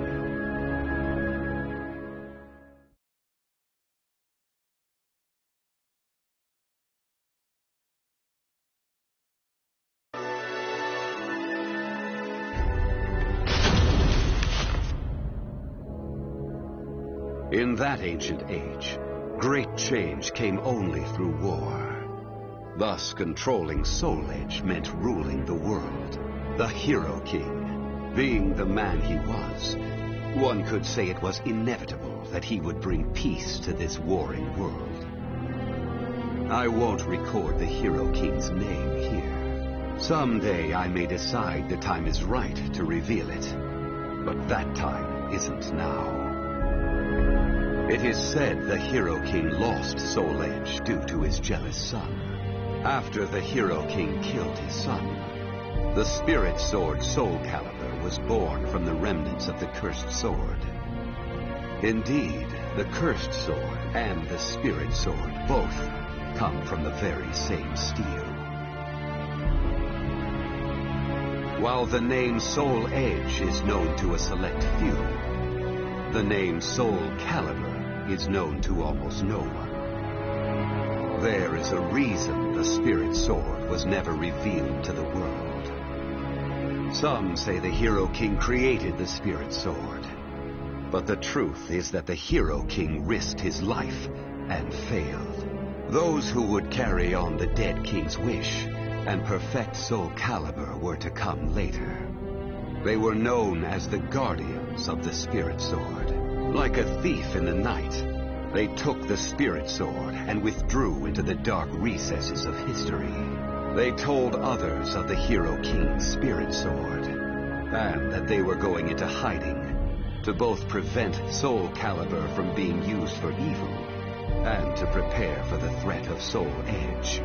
In that ancient age, great change came only through war. Thus, controlling Soul Edge meant ruling the world. The Hero King, being the man he was, one could say it was inevitable that he would bring peace to this warring world. I won't record the Hero King's name here. Someday I may decide the time is right to reveal it. But that time isn't now. It is said the Hero King lost Soul Edge due to his jealous son. After the Hero King killed his son, the spirit sword Soul Calibur was born from the remnants of the cursed sword. Indeed, the cursed sword and the spirit sword both come from the very same steel. While the name Soul Edge is known to a select few, the name Soul Calibur is known to almost no one. There is a reason the spirit sword was never revealed to the world. Some say the Hero King created the spirit sword, but the truth is that the Hero King risked his life and failed. Those who would carry on the dead king's wish and perfect Soul Calibur were to come later. They were known as the Guardians of the Spirit Sword. Like a thief in the night, they took the Spirit Sword and withdrew into the dark recesses of history. They told others of the Hero King's Spirit Sword, and that they were going into hiding to both prevent Soul Calibur from being used for evil and to prepare for the threat of Soul Edge.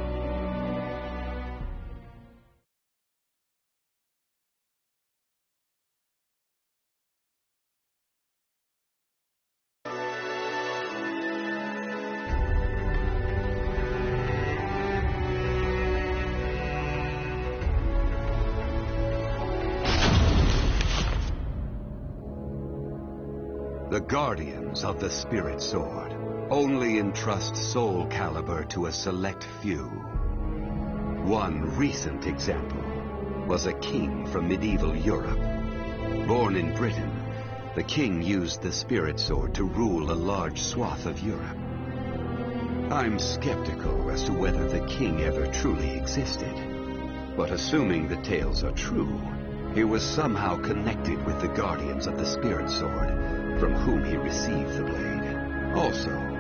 The Guardians of the Spirit Sword only entrust Soul Calibur to a select few. One recent example was a king from medieval Europe. Born in Britain, the king used the Spirit Sword to rule a large swath of Europe. I'm skeptical as to whether the king ever truly existed, but assuming the tales are true, he was somehow connected with the Guardians of the Spirit Sword, from whom he received the blade. Also,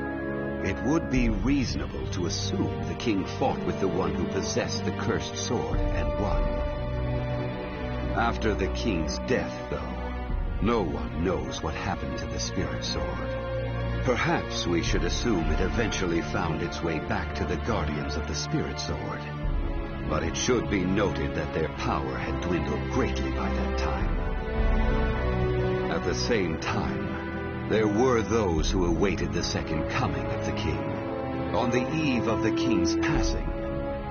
it would be reasonable to assume the king fought with the one who possessed the cursed sword and won. After the king's death, though, no one knows what happened to the spirit sword. Perhaps we should assume it eventually found its way back to the Guardians of the Spirit Sword. But it should be noted that their power had dwindled greatly by that time. At the same time, there were those who awaited the second coming of the king. On the eve of the king's passing,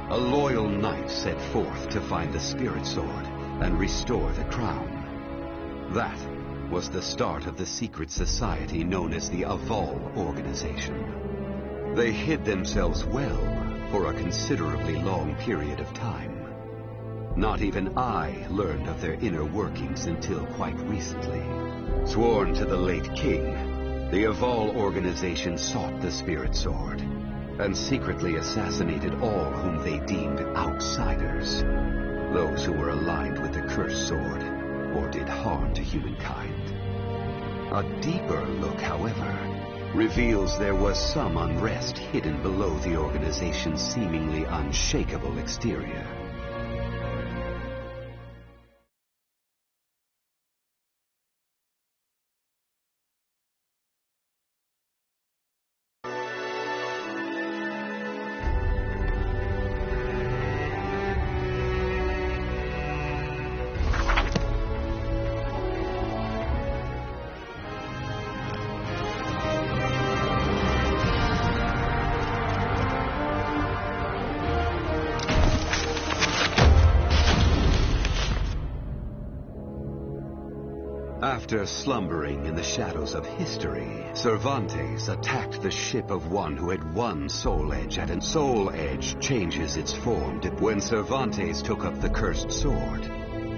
a loyal knight set forth to find the spirit sword and restore the crown. That was the start of the secret society known as the Aval organization. They hid themselves well for a considerably long period of time. Not even I learned of their inner workings until quite recently. Sworn to the late king, the Aval organization sought the spirit sword and secretly assassinated all whom they deemed outsiders, those who were aligned with the cursed sword or did harm to humankind. A deeper look, however, reveals there was some unrest hidden below the organization's seemingly unshakable exterior. After slumbering in the shadows of history, Cervantes attacked the ship of one who had won Soul Edge, and Soul Edge changes its form. When Cervantes took up the cursed sword,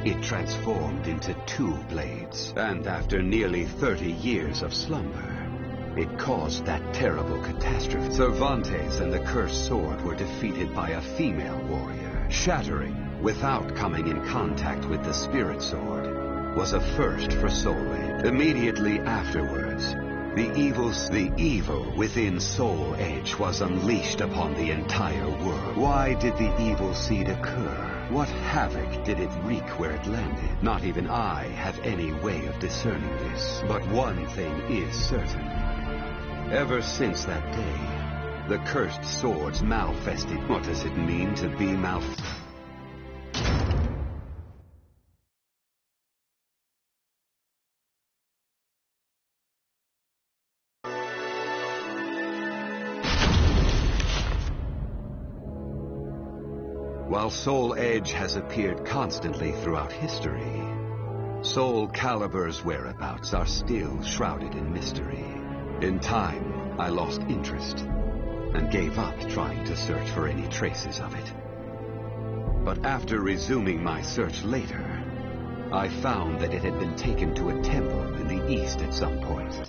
it transformed into two blades, and after nearly 30 years of slumber, it caused that terrible catastrophe. Cervantes and the cursed sword were defeated by a female warrior. Shattering without coming in contact with the spirit sword was a first for Soul Edge. Immediately afterwards, The evil within Soul Edge was unleashed upon the entire world. Why did the evil seed occur? What havoc did it wreak where it landed? Not even I have any way of discerning this. But one thing is certain. Ever since that day, the cursed swords manifested. What does it mean to be While Soul Edge has appeared constantly throughout history, Soul Calibur's whereabouts are still shrouded in mystery. In time, I lost interest and gave up trying to search for any traces of it. But after resuming my search later, I found that it had been taken to a temple in the east at some point.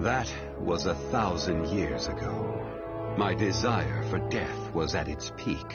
That was 1,000 years ago. My desire for death was at its peak.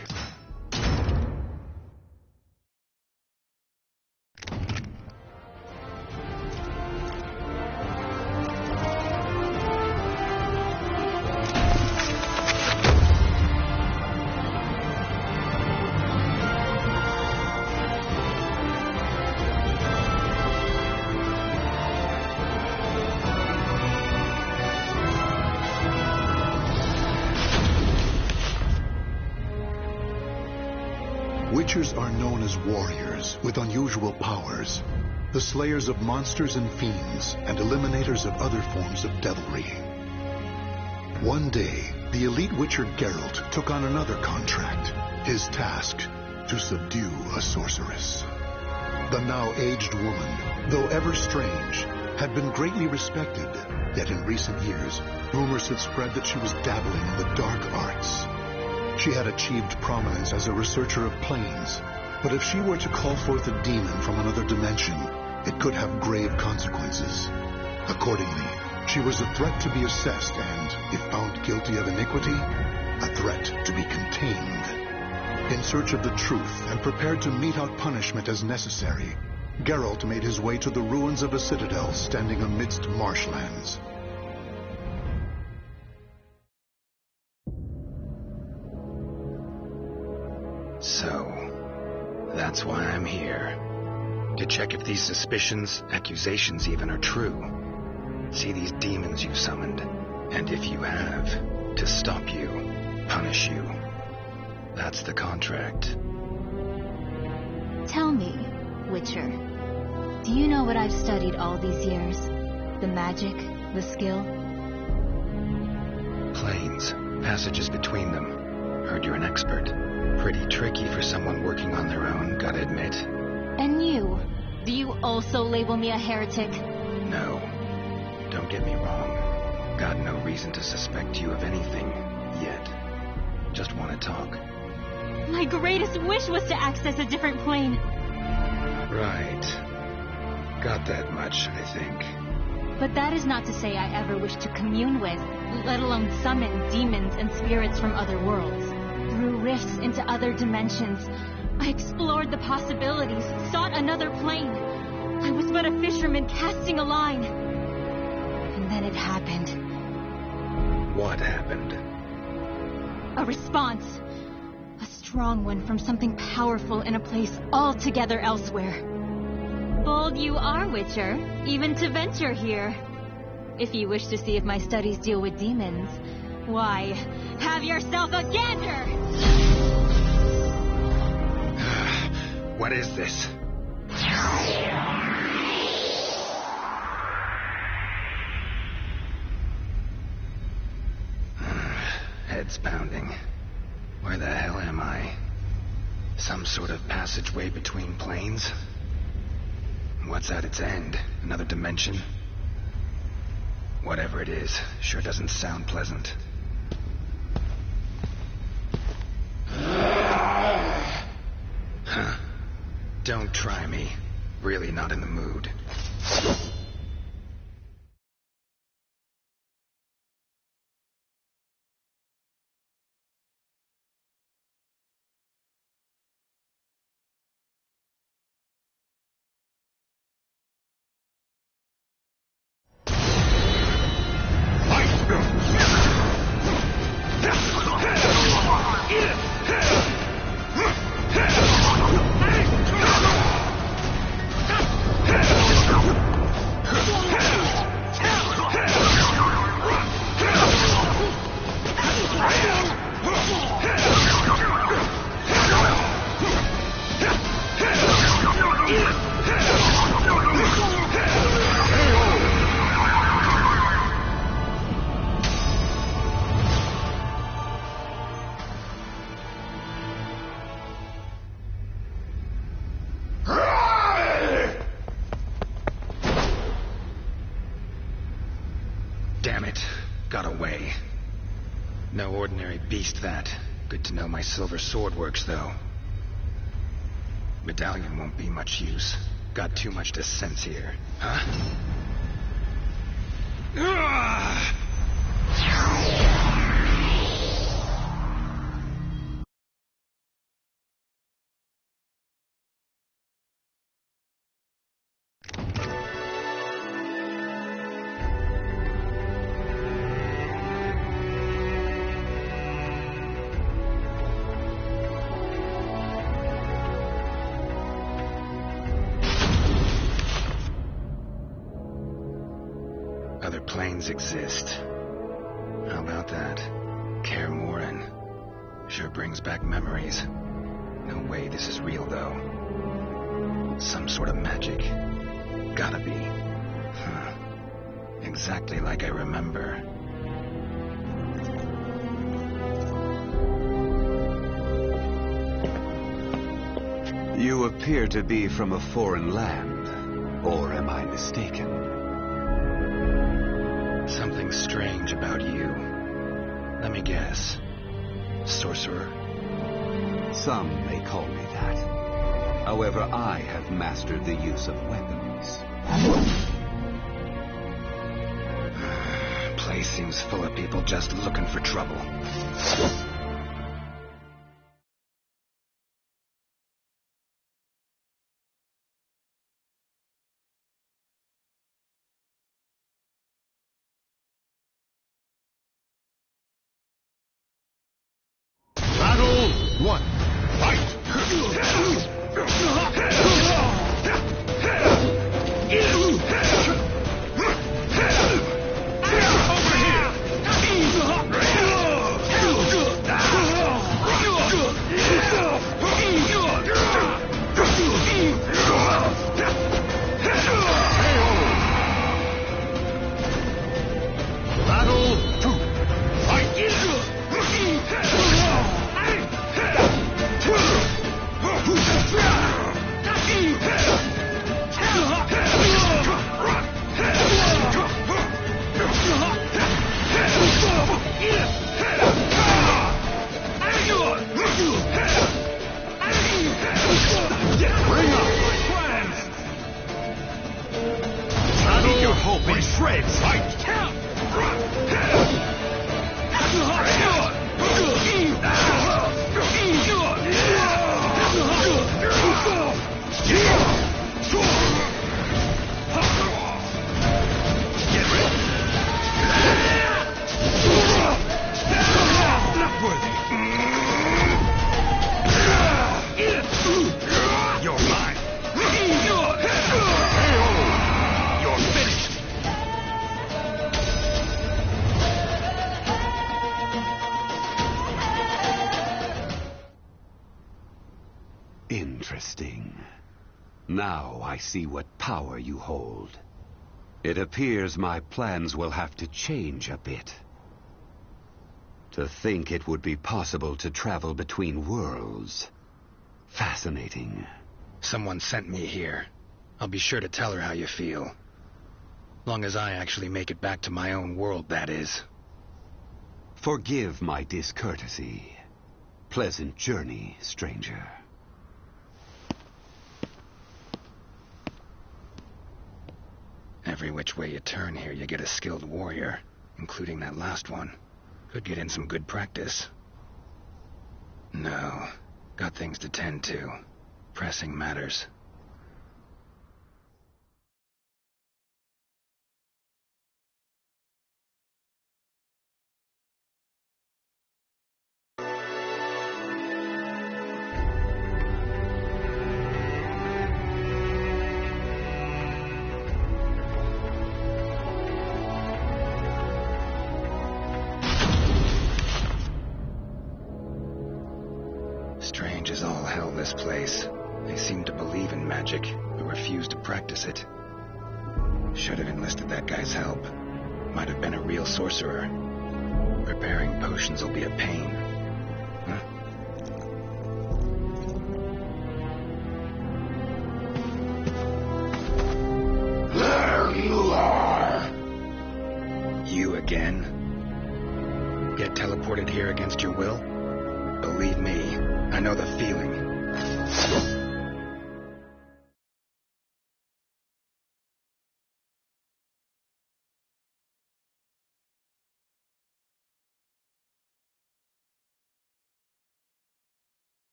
Witchers are known as warriors with unusual powers, the slayers of monsters and fiends, and eliminators of other forms of devilry. One day, the elite witcher Geralt took on another contract, his task, to subdue a sorceress. The now aged woman, though ever strange, had been greatly respected, yet in recent years, rumors had spread that she was dabbling in the dark arts. She had achieved prominence as a researcher of planes, but if she were to call forth a demon from another dimension, it could have grave consequences. Accordingly, she was a threat to be assessed and, if found guilty of iniquity, a threat to be contained. In search of the truth and prepared to mete out punishment as necessary, Geralt made his way to the ruins of a citadel standing amidst marshlands. So, that's why I'm here. To check if these suspicions, accusations even, are true. See these demons you've summoned, and if you have, to stop you, punish you. That's the contract. Tell me, Witcher, do you know what I've studied all these years? The magic, the skill? Planes, passages between them. Heard you're an expert. Pretty tricky for someone working on their own, gotta admit. And you? Do you also label me a heretic? No. Don't get me wrong. Got no reason to suspect you of anything, yet. Just want to talk. My greatest wish was to access a different plane. Right. Got that much, I think. But that is not to say I ever wished to commune with, let alone summon demons and spirits from other worlds. Through rifts into other dimensions, I explored the possibilities, sought another plane. I was but a fisherman casting a line. And then it happened. What happened? A response. A strong one from something powerful in a place altogether elsewhere. Bold you are, Witcher, even to venture here. If you wish to see if my studies deal with demons, why, have yourself a gander! What is this? Head's pounding. Where the hell am I? Some sort of passageway between planes? What's at its end? Another dimension? Whatever it is, sure doesn't sound pleasant. Huh. Don't try me. Really not in the mood. Damn it. Got away. No ordinary beast, that. Good to know my silver sword works, though. Medallion won't be much use. Got too much to sense here. Huh? Other planes exist. How about that? Kaer Morhen. Sure brings back memories. No way this is real, though. Some sort of magic. Gotta be. Huh. Exactly like I remember. You appear to be from a foreign land. Or am I mistaken? Something strange about you. Let me guess. Sorcerer? Some may call me that. However, I have mastered the use of weapons. Place seems full of people just looking for trouble. Battle 1. Fight! Battle 2. Fight! Battle your hope in shreds! Fight! You're mine. You're finished. Interesting. Now I see what power you hold. It appears my plans will have to change a bit. To think it would be possible to travel between worlds. Fascinating. Someone sent me here. I'll be sure to tell her how you feel. Long as I actually make it back to my own world, that is. Forgive my discourtesy. Pleasant journey, stranger. Every which way you turn here, you get a skilled warrior, including that last one. Could get in some good practice. No, got things to tend to. Pressing matters. Strange as all hell, this place. They seem to believe in magic, but refuse to practice it. Should have enlisted that guy's help. Might have been a real sorcerer. Repairing potions will be a pain. Huh? There you are! You again? Get teleported here against your will? Believe me, I know the feeling.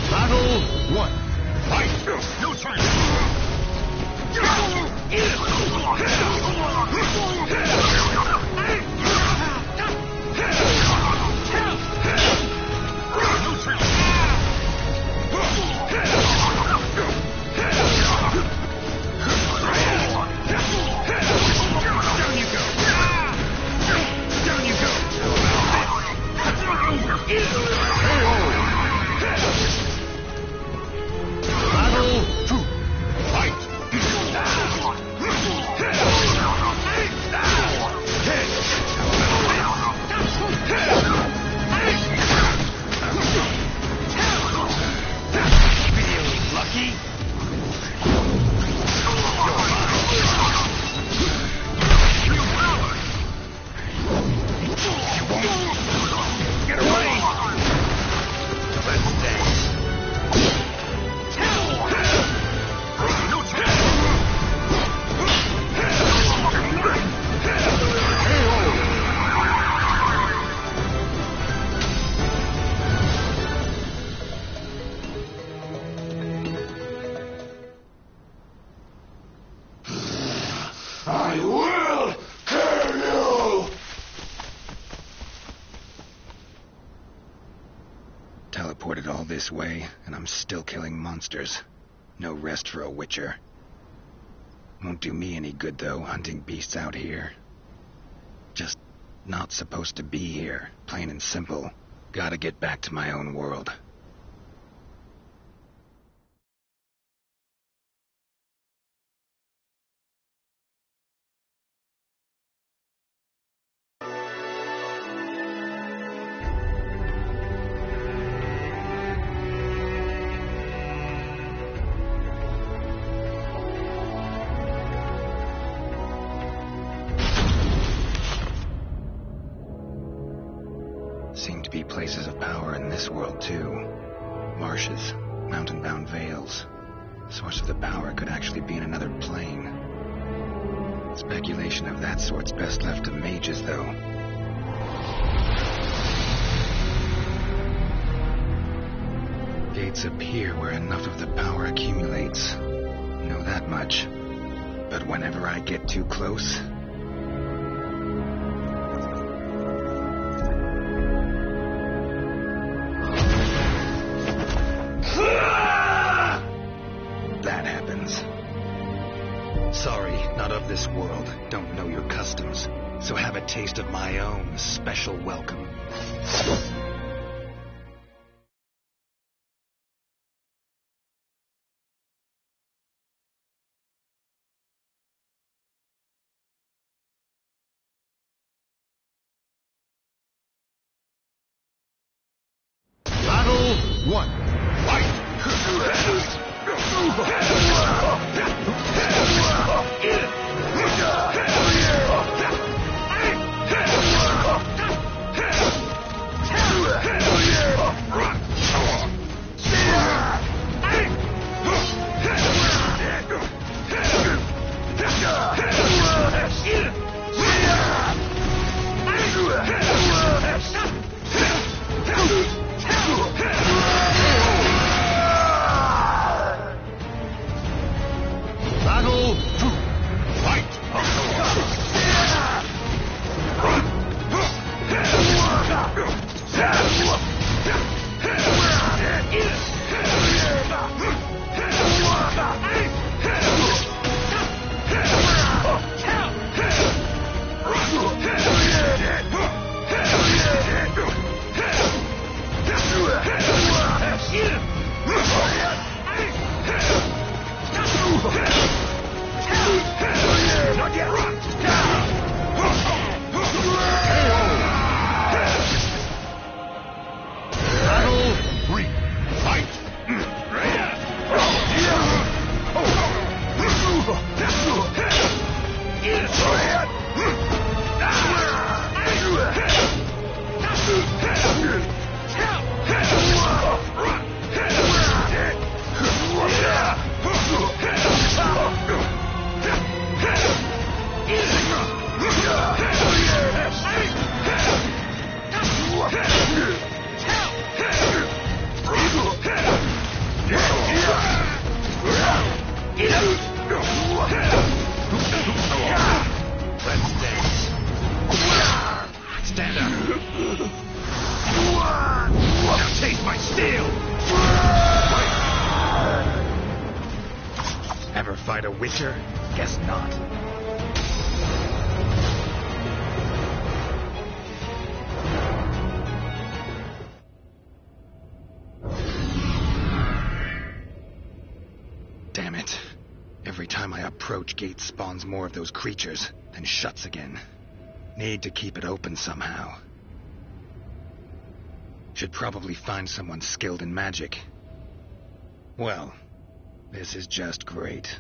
Battle 1. Fight! No time! I will kill you! Teleported all this way, and I'm still killing monsters. No rest for a witcher. Won't do me any good, though, hunting beasts out here. Just not supposed to be here, plain and simple. Gotta get back to my own world. Seem to be places of power in this world, too. Marshes, mountain-bound vales. Source of the power could actually be in another plane. Speculation of that sort's best left to mages, though. Gates appear where enough of the power accumulates. Know that much. But whenever I get too close, that happens. Sorry, not of this world. Don't know your customs. So have a taste of my own special welcome. Battle 1. Fight! Witcher? Guess not. Damn it. Every time I approach, gate spawns more of those creatures, then shuts again. Need to keep it open somehow. Should probably find someone skilled in magic. Well, this is just great.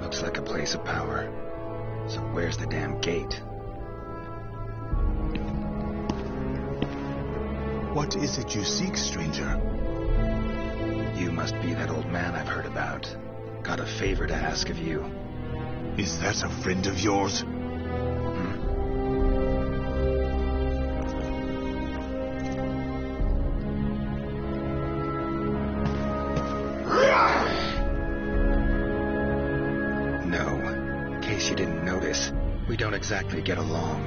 Looks like a place of power. So where's the damn gate? What is it you seek, stranger? You must be that old man I've heard about. Got a favor to ask of you. Is that a friend of yours? You didn't notice, we don't exactly get along.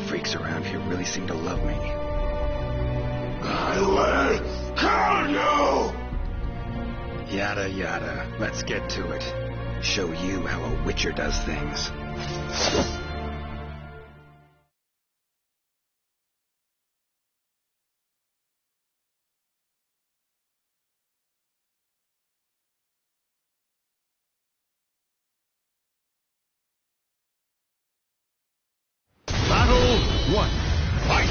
Freaks around here really seem to love me. I will kill you! Yada yada. Let's get to it. Show you how a Witcher does things. One, fight!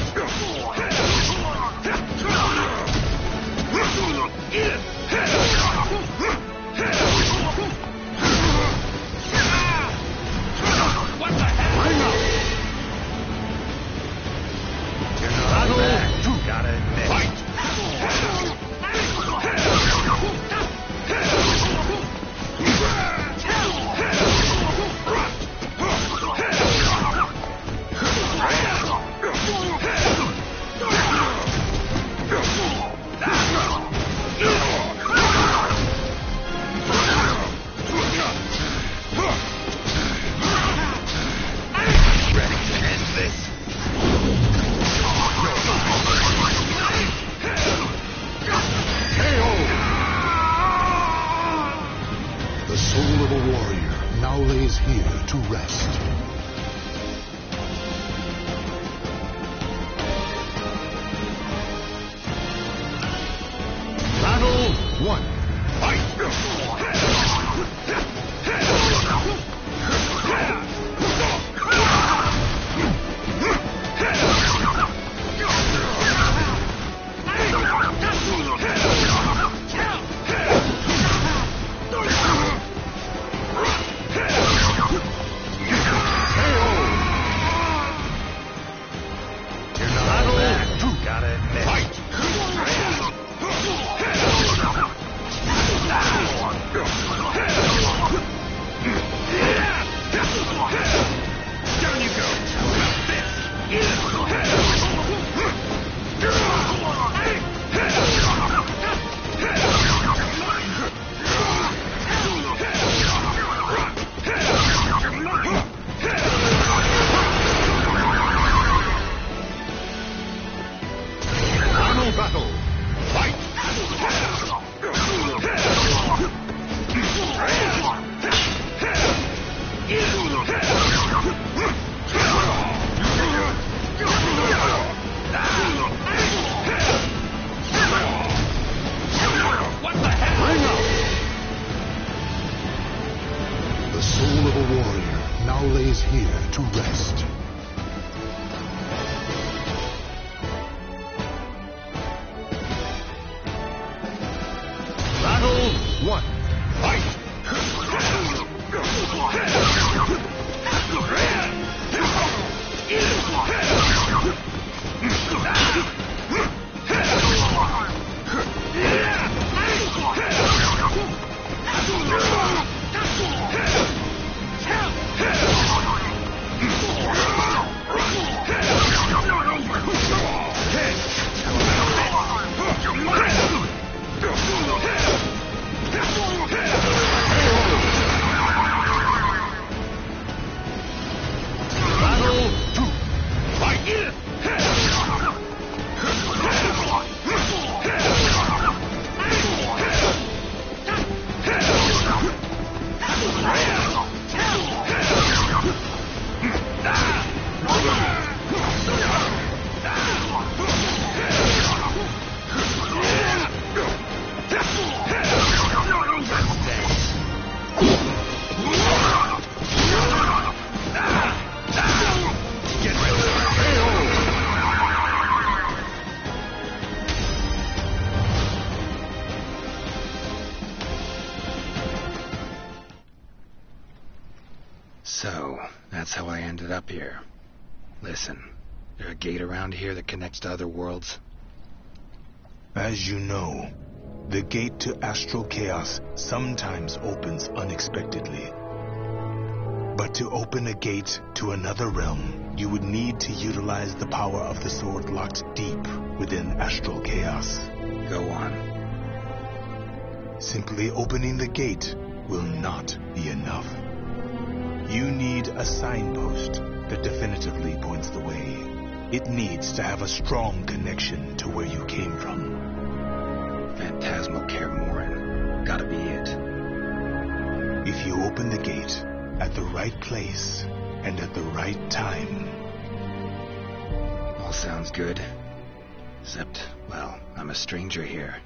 What the hell? Bring up! Battle two. Gotta admit. Fight! The soul of a warrior now lays here to rest. Battle one. Fight! Gotta admit. Fight! Down you go. Final battle. Fight! What the hell? Bring up! The soul of a warrior now lays here to rest. Battle one. Fight! So, that's how I ended up here. Listen, there a gate around here that connects to other worlds? As you know, the gate to astral chaos sometimes opens unexpectedly. But to open a gate to another realm, you would need to utilize the power of the sword locked deep within astral chaos. Go on. Simply opening the gate will not be enough. You need a signpost that definitively points the way. It needs to have a strong connection to where you came from. Phantasmal Morin. Gotta be it. If you open the gate at the right place and at the right time. All sounds good. Except, well, I'm a stranger here.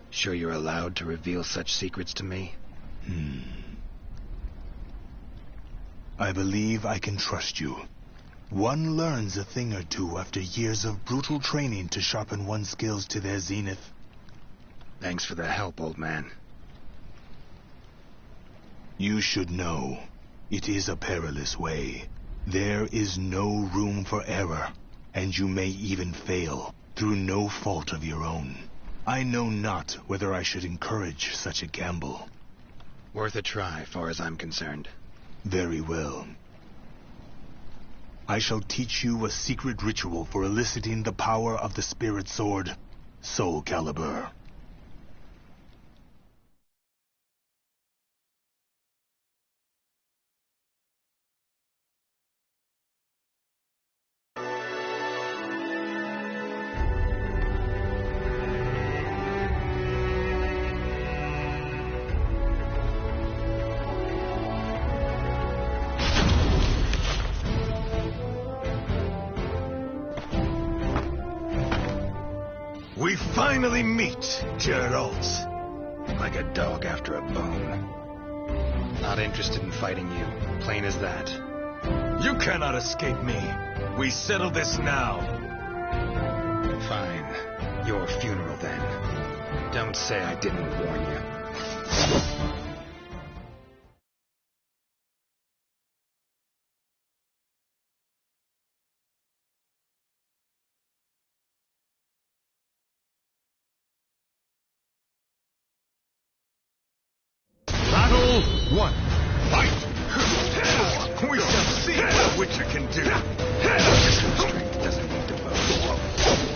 Sure you're allowed to reveal such secrets to me? I believe I can trust you. One learns a thing or two after years of brutal training to sharpen one's skills to their zenith. Thanks for the help, old man. You should know, it is a perilous way. There is no room for error, and you may even fail through no fault of your own. I know not whether I should encourage such a gamble. Worth a try, far as I'm concerned. Very well. I shall teach you a secret ritual for eliciting the power of the spirit sword, Soul Calibur. We finally meet, Geralt. Like a dog after a bone. Not interested in fighting you. Plain as that. You cannot escape me. We settle this now. Fine. Your funeral, then. Don't say I didn't warn you. Battle 1. Fight! We shall see what a Witcher can do. Strength doesn't need to vote.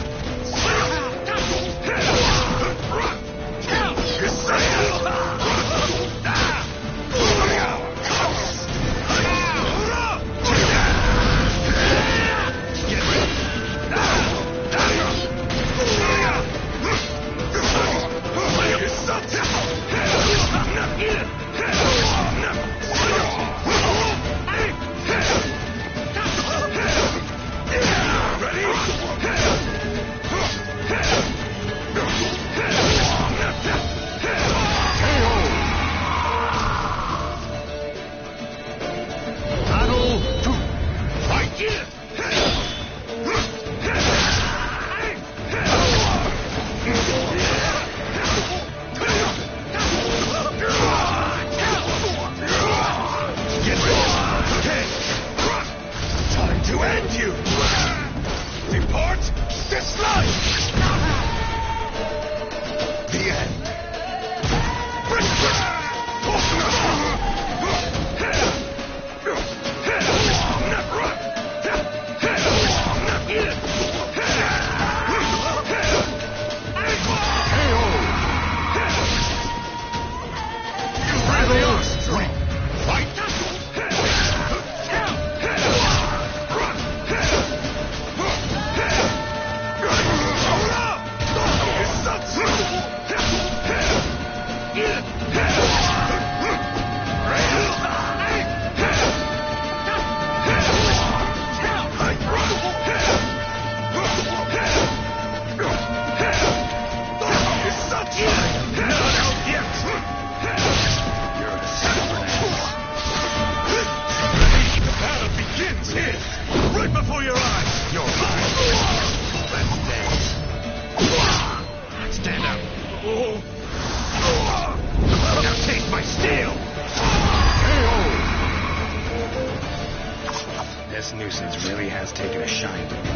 nuisance really has taken a shine to me.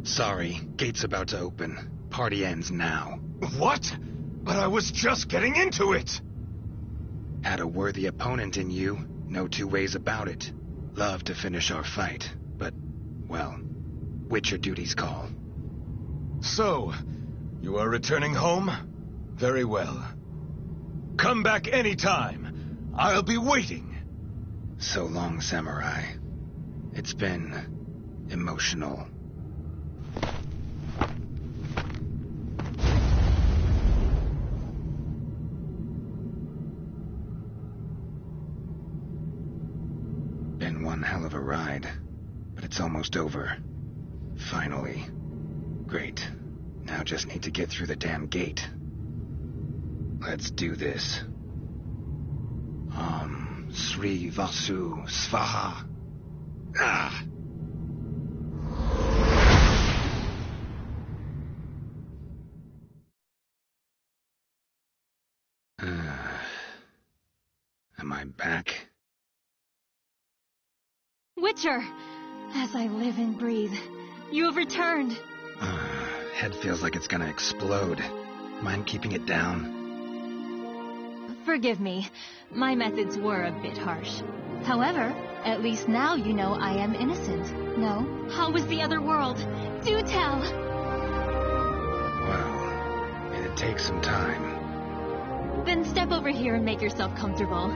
Sorry, gate's about to open. Party ends now. What? But I was just getting into it! Had a worthy opponent in you, no two ways about it. Love to finish our fight, but, well, Witcher duties call. So, you are returning home? Very well. Come back anytime. I'll be waiting. So long, Samurai. It's been emotional. Been one hell of a ride, but it's almost over. Finally. Great. Now just need to get through the damn gate. Let's do this. Sri Vasu Svaha. Ah! Am I back? Witcher, as I live and breathe, you have returned. Head feels like it's gonna explode. Mind keeping it down? Forgive me. My methods were a bit harsh. However, at least now you know I am innocent. No? How was the other world? Do tell! Well, it'd take some time. Then step over here and make yourself comfortable.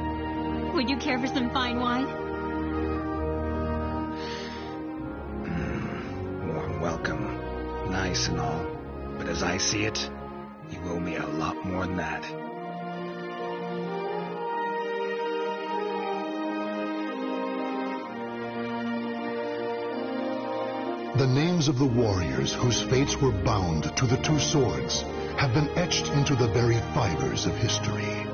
Would you care for some fine wine? Warm welcome. Nice and all. But as I see it, you owe me a lot more than that. The names of the warriors whose fates were bound to the two swords have been etched into the very fibers of history.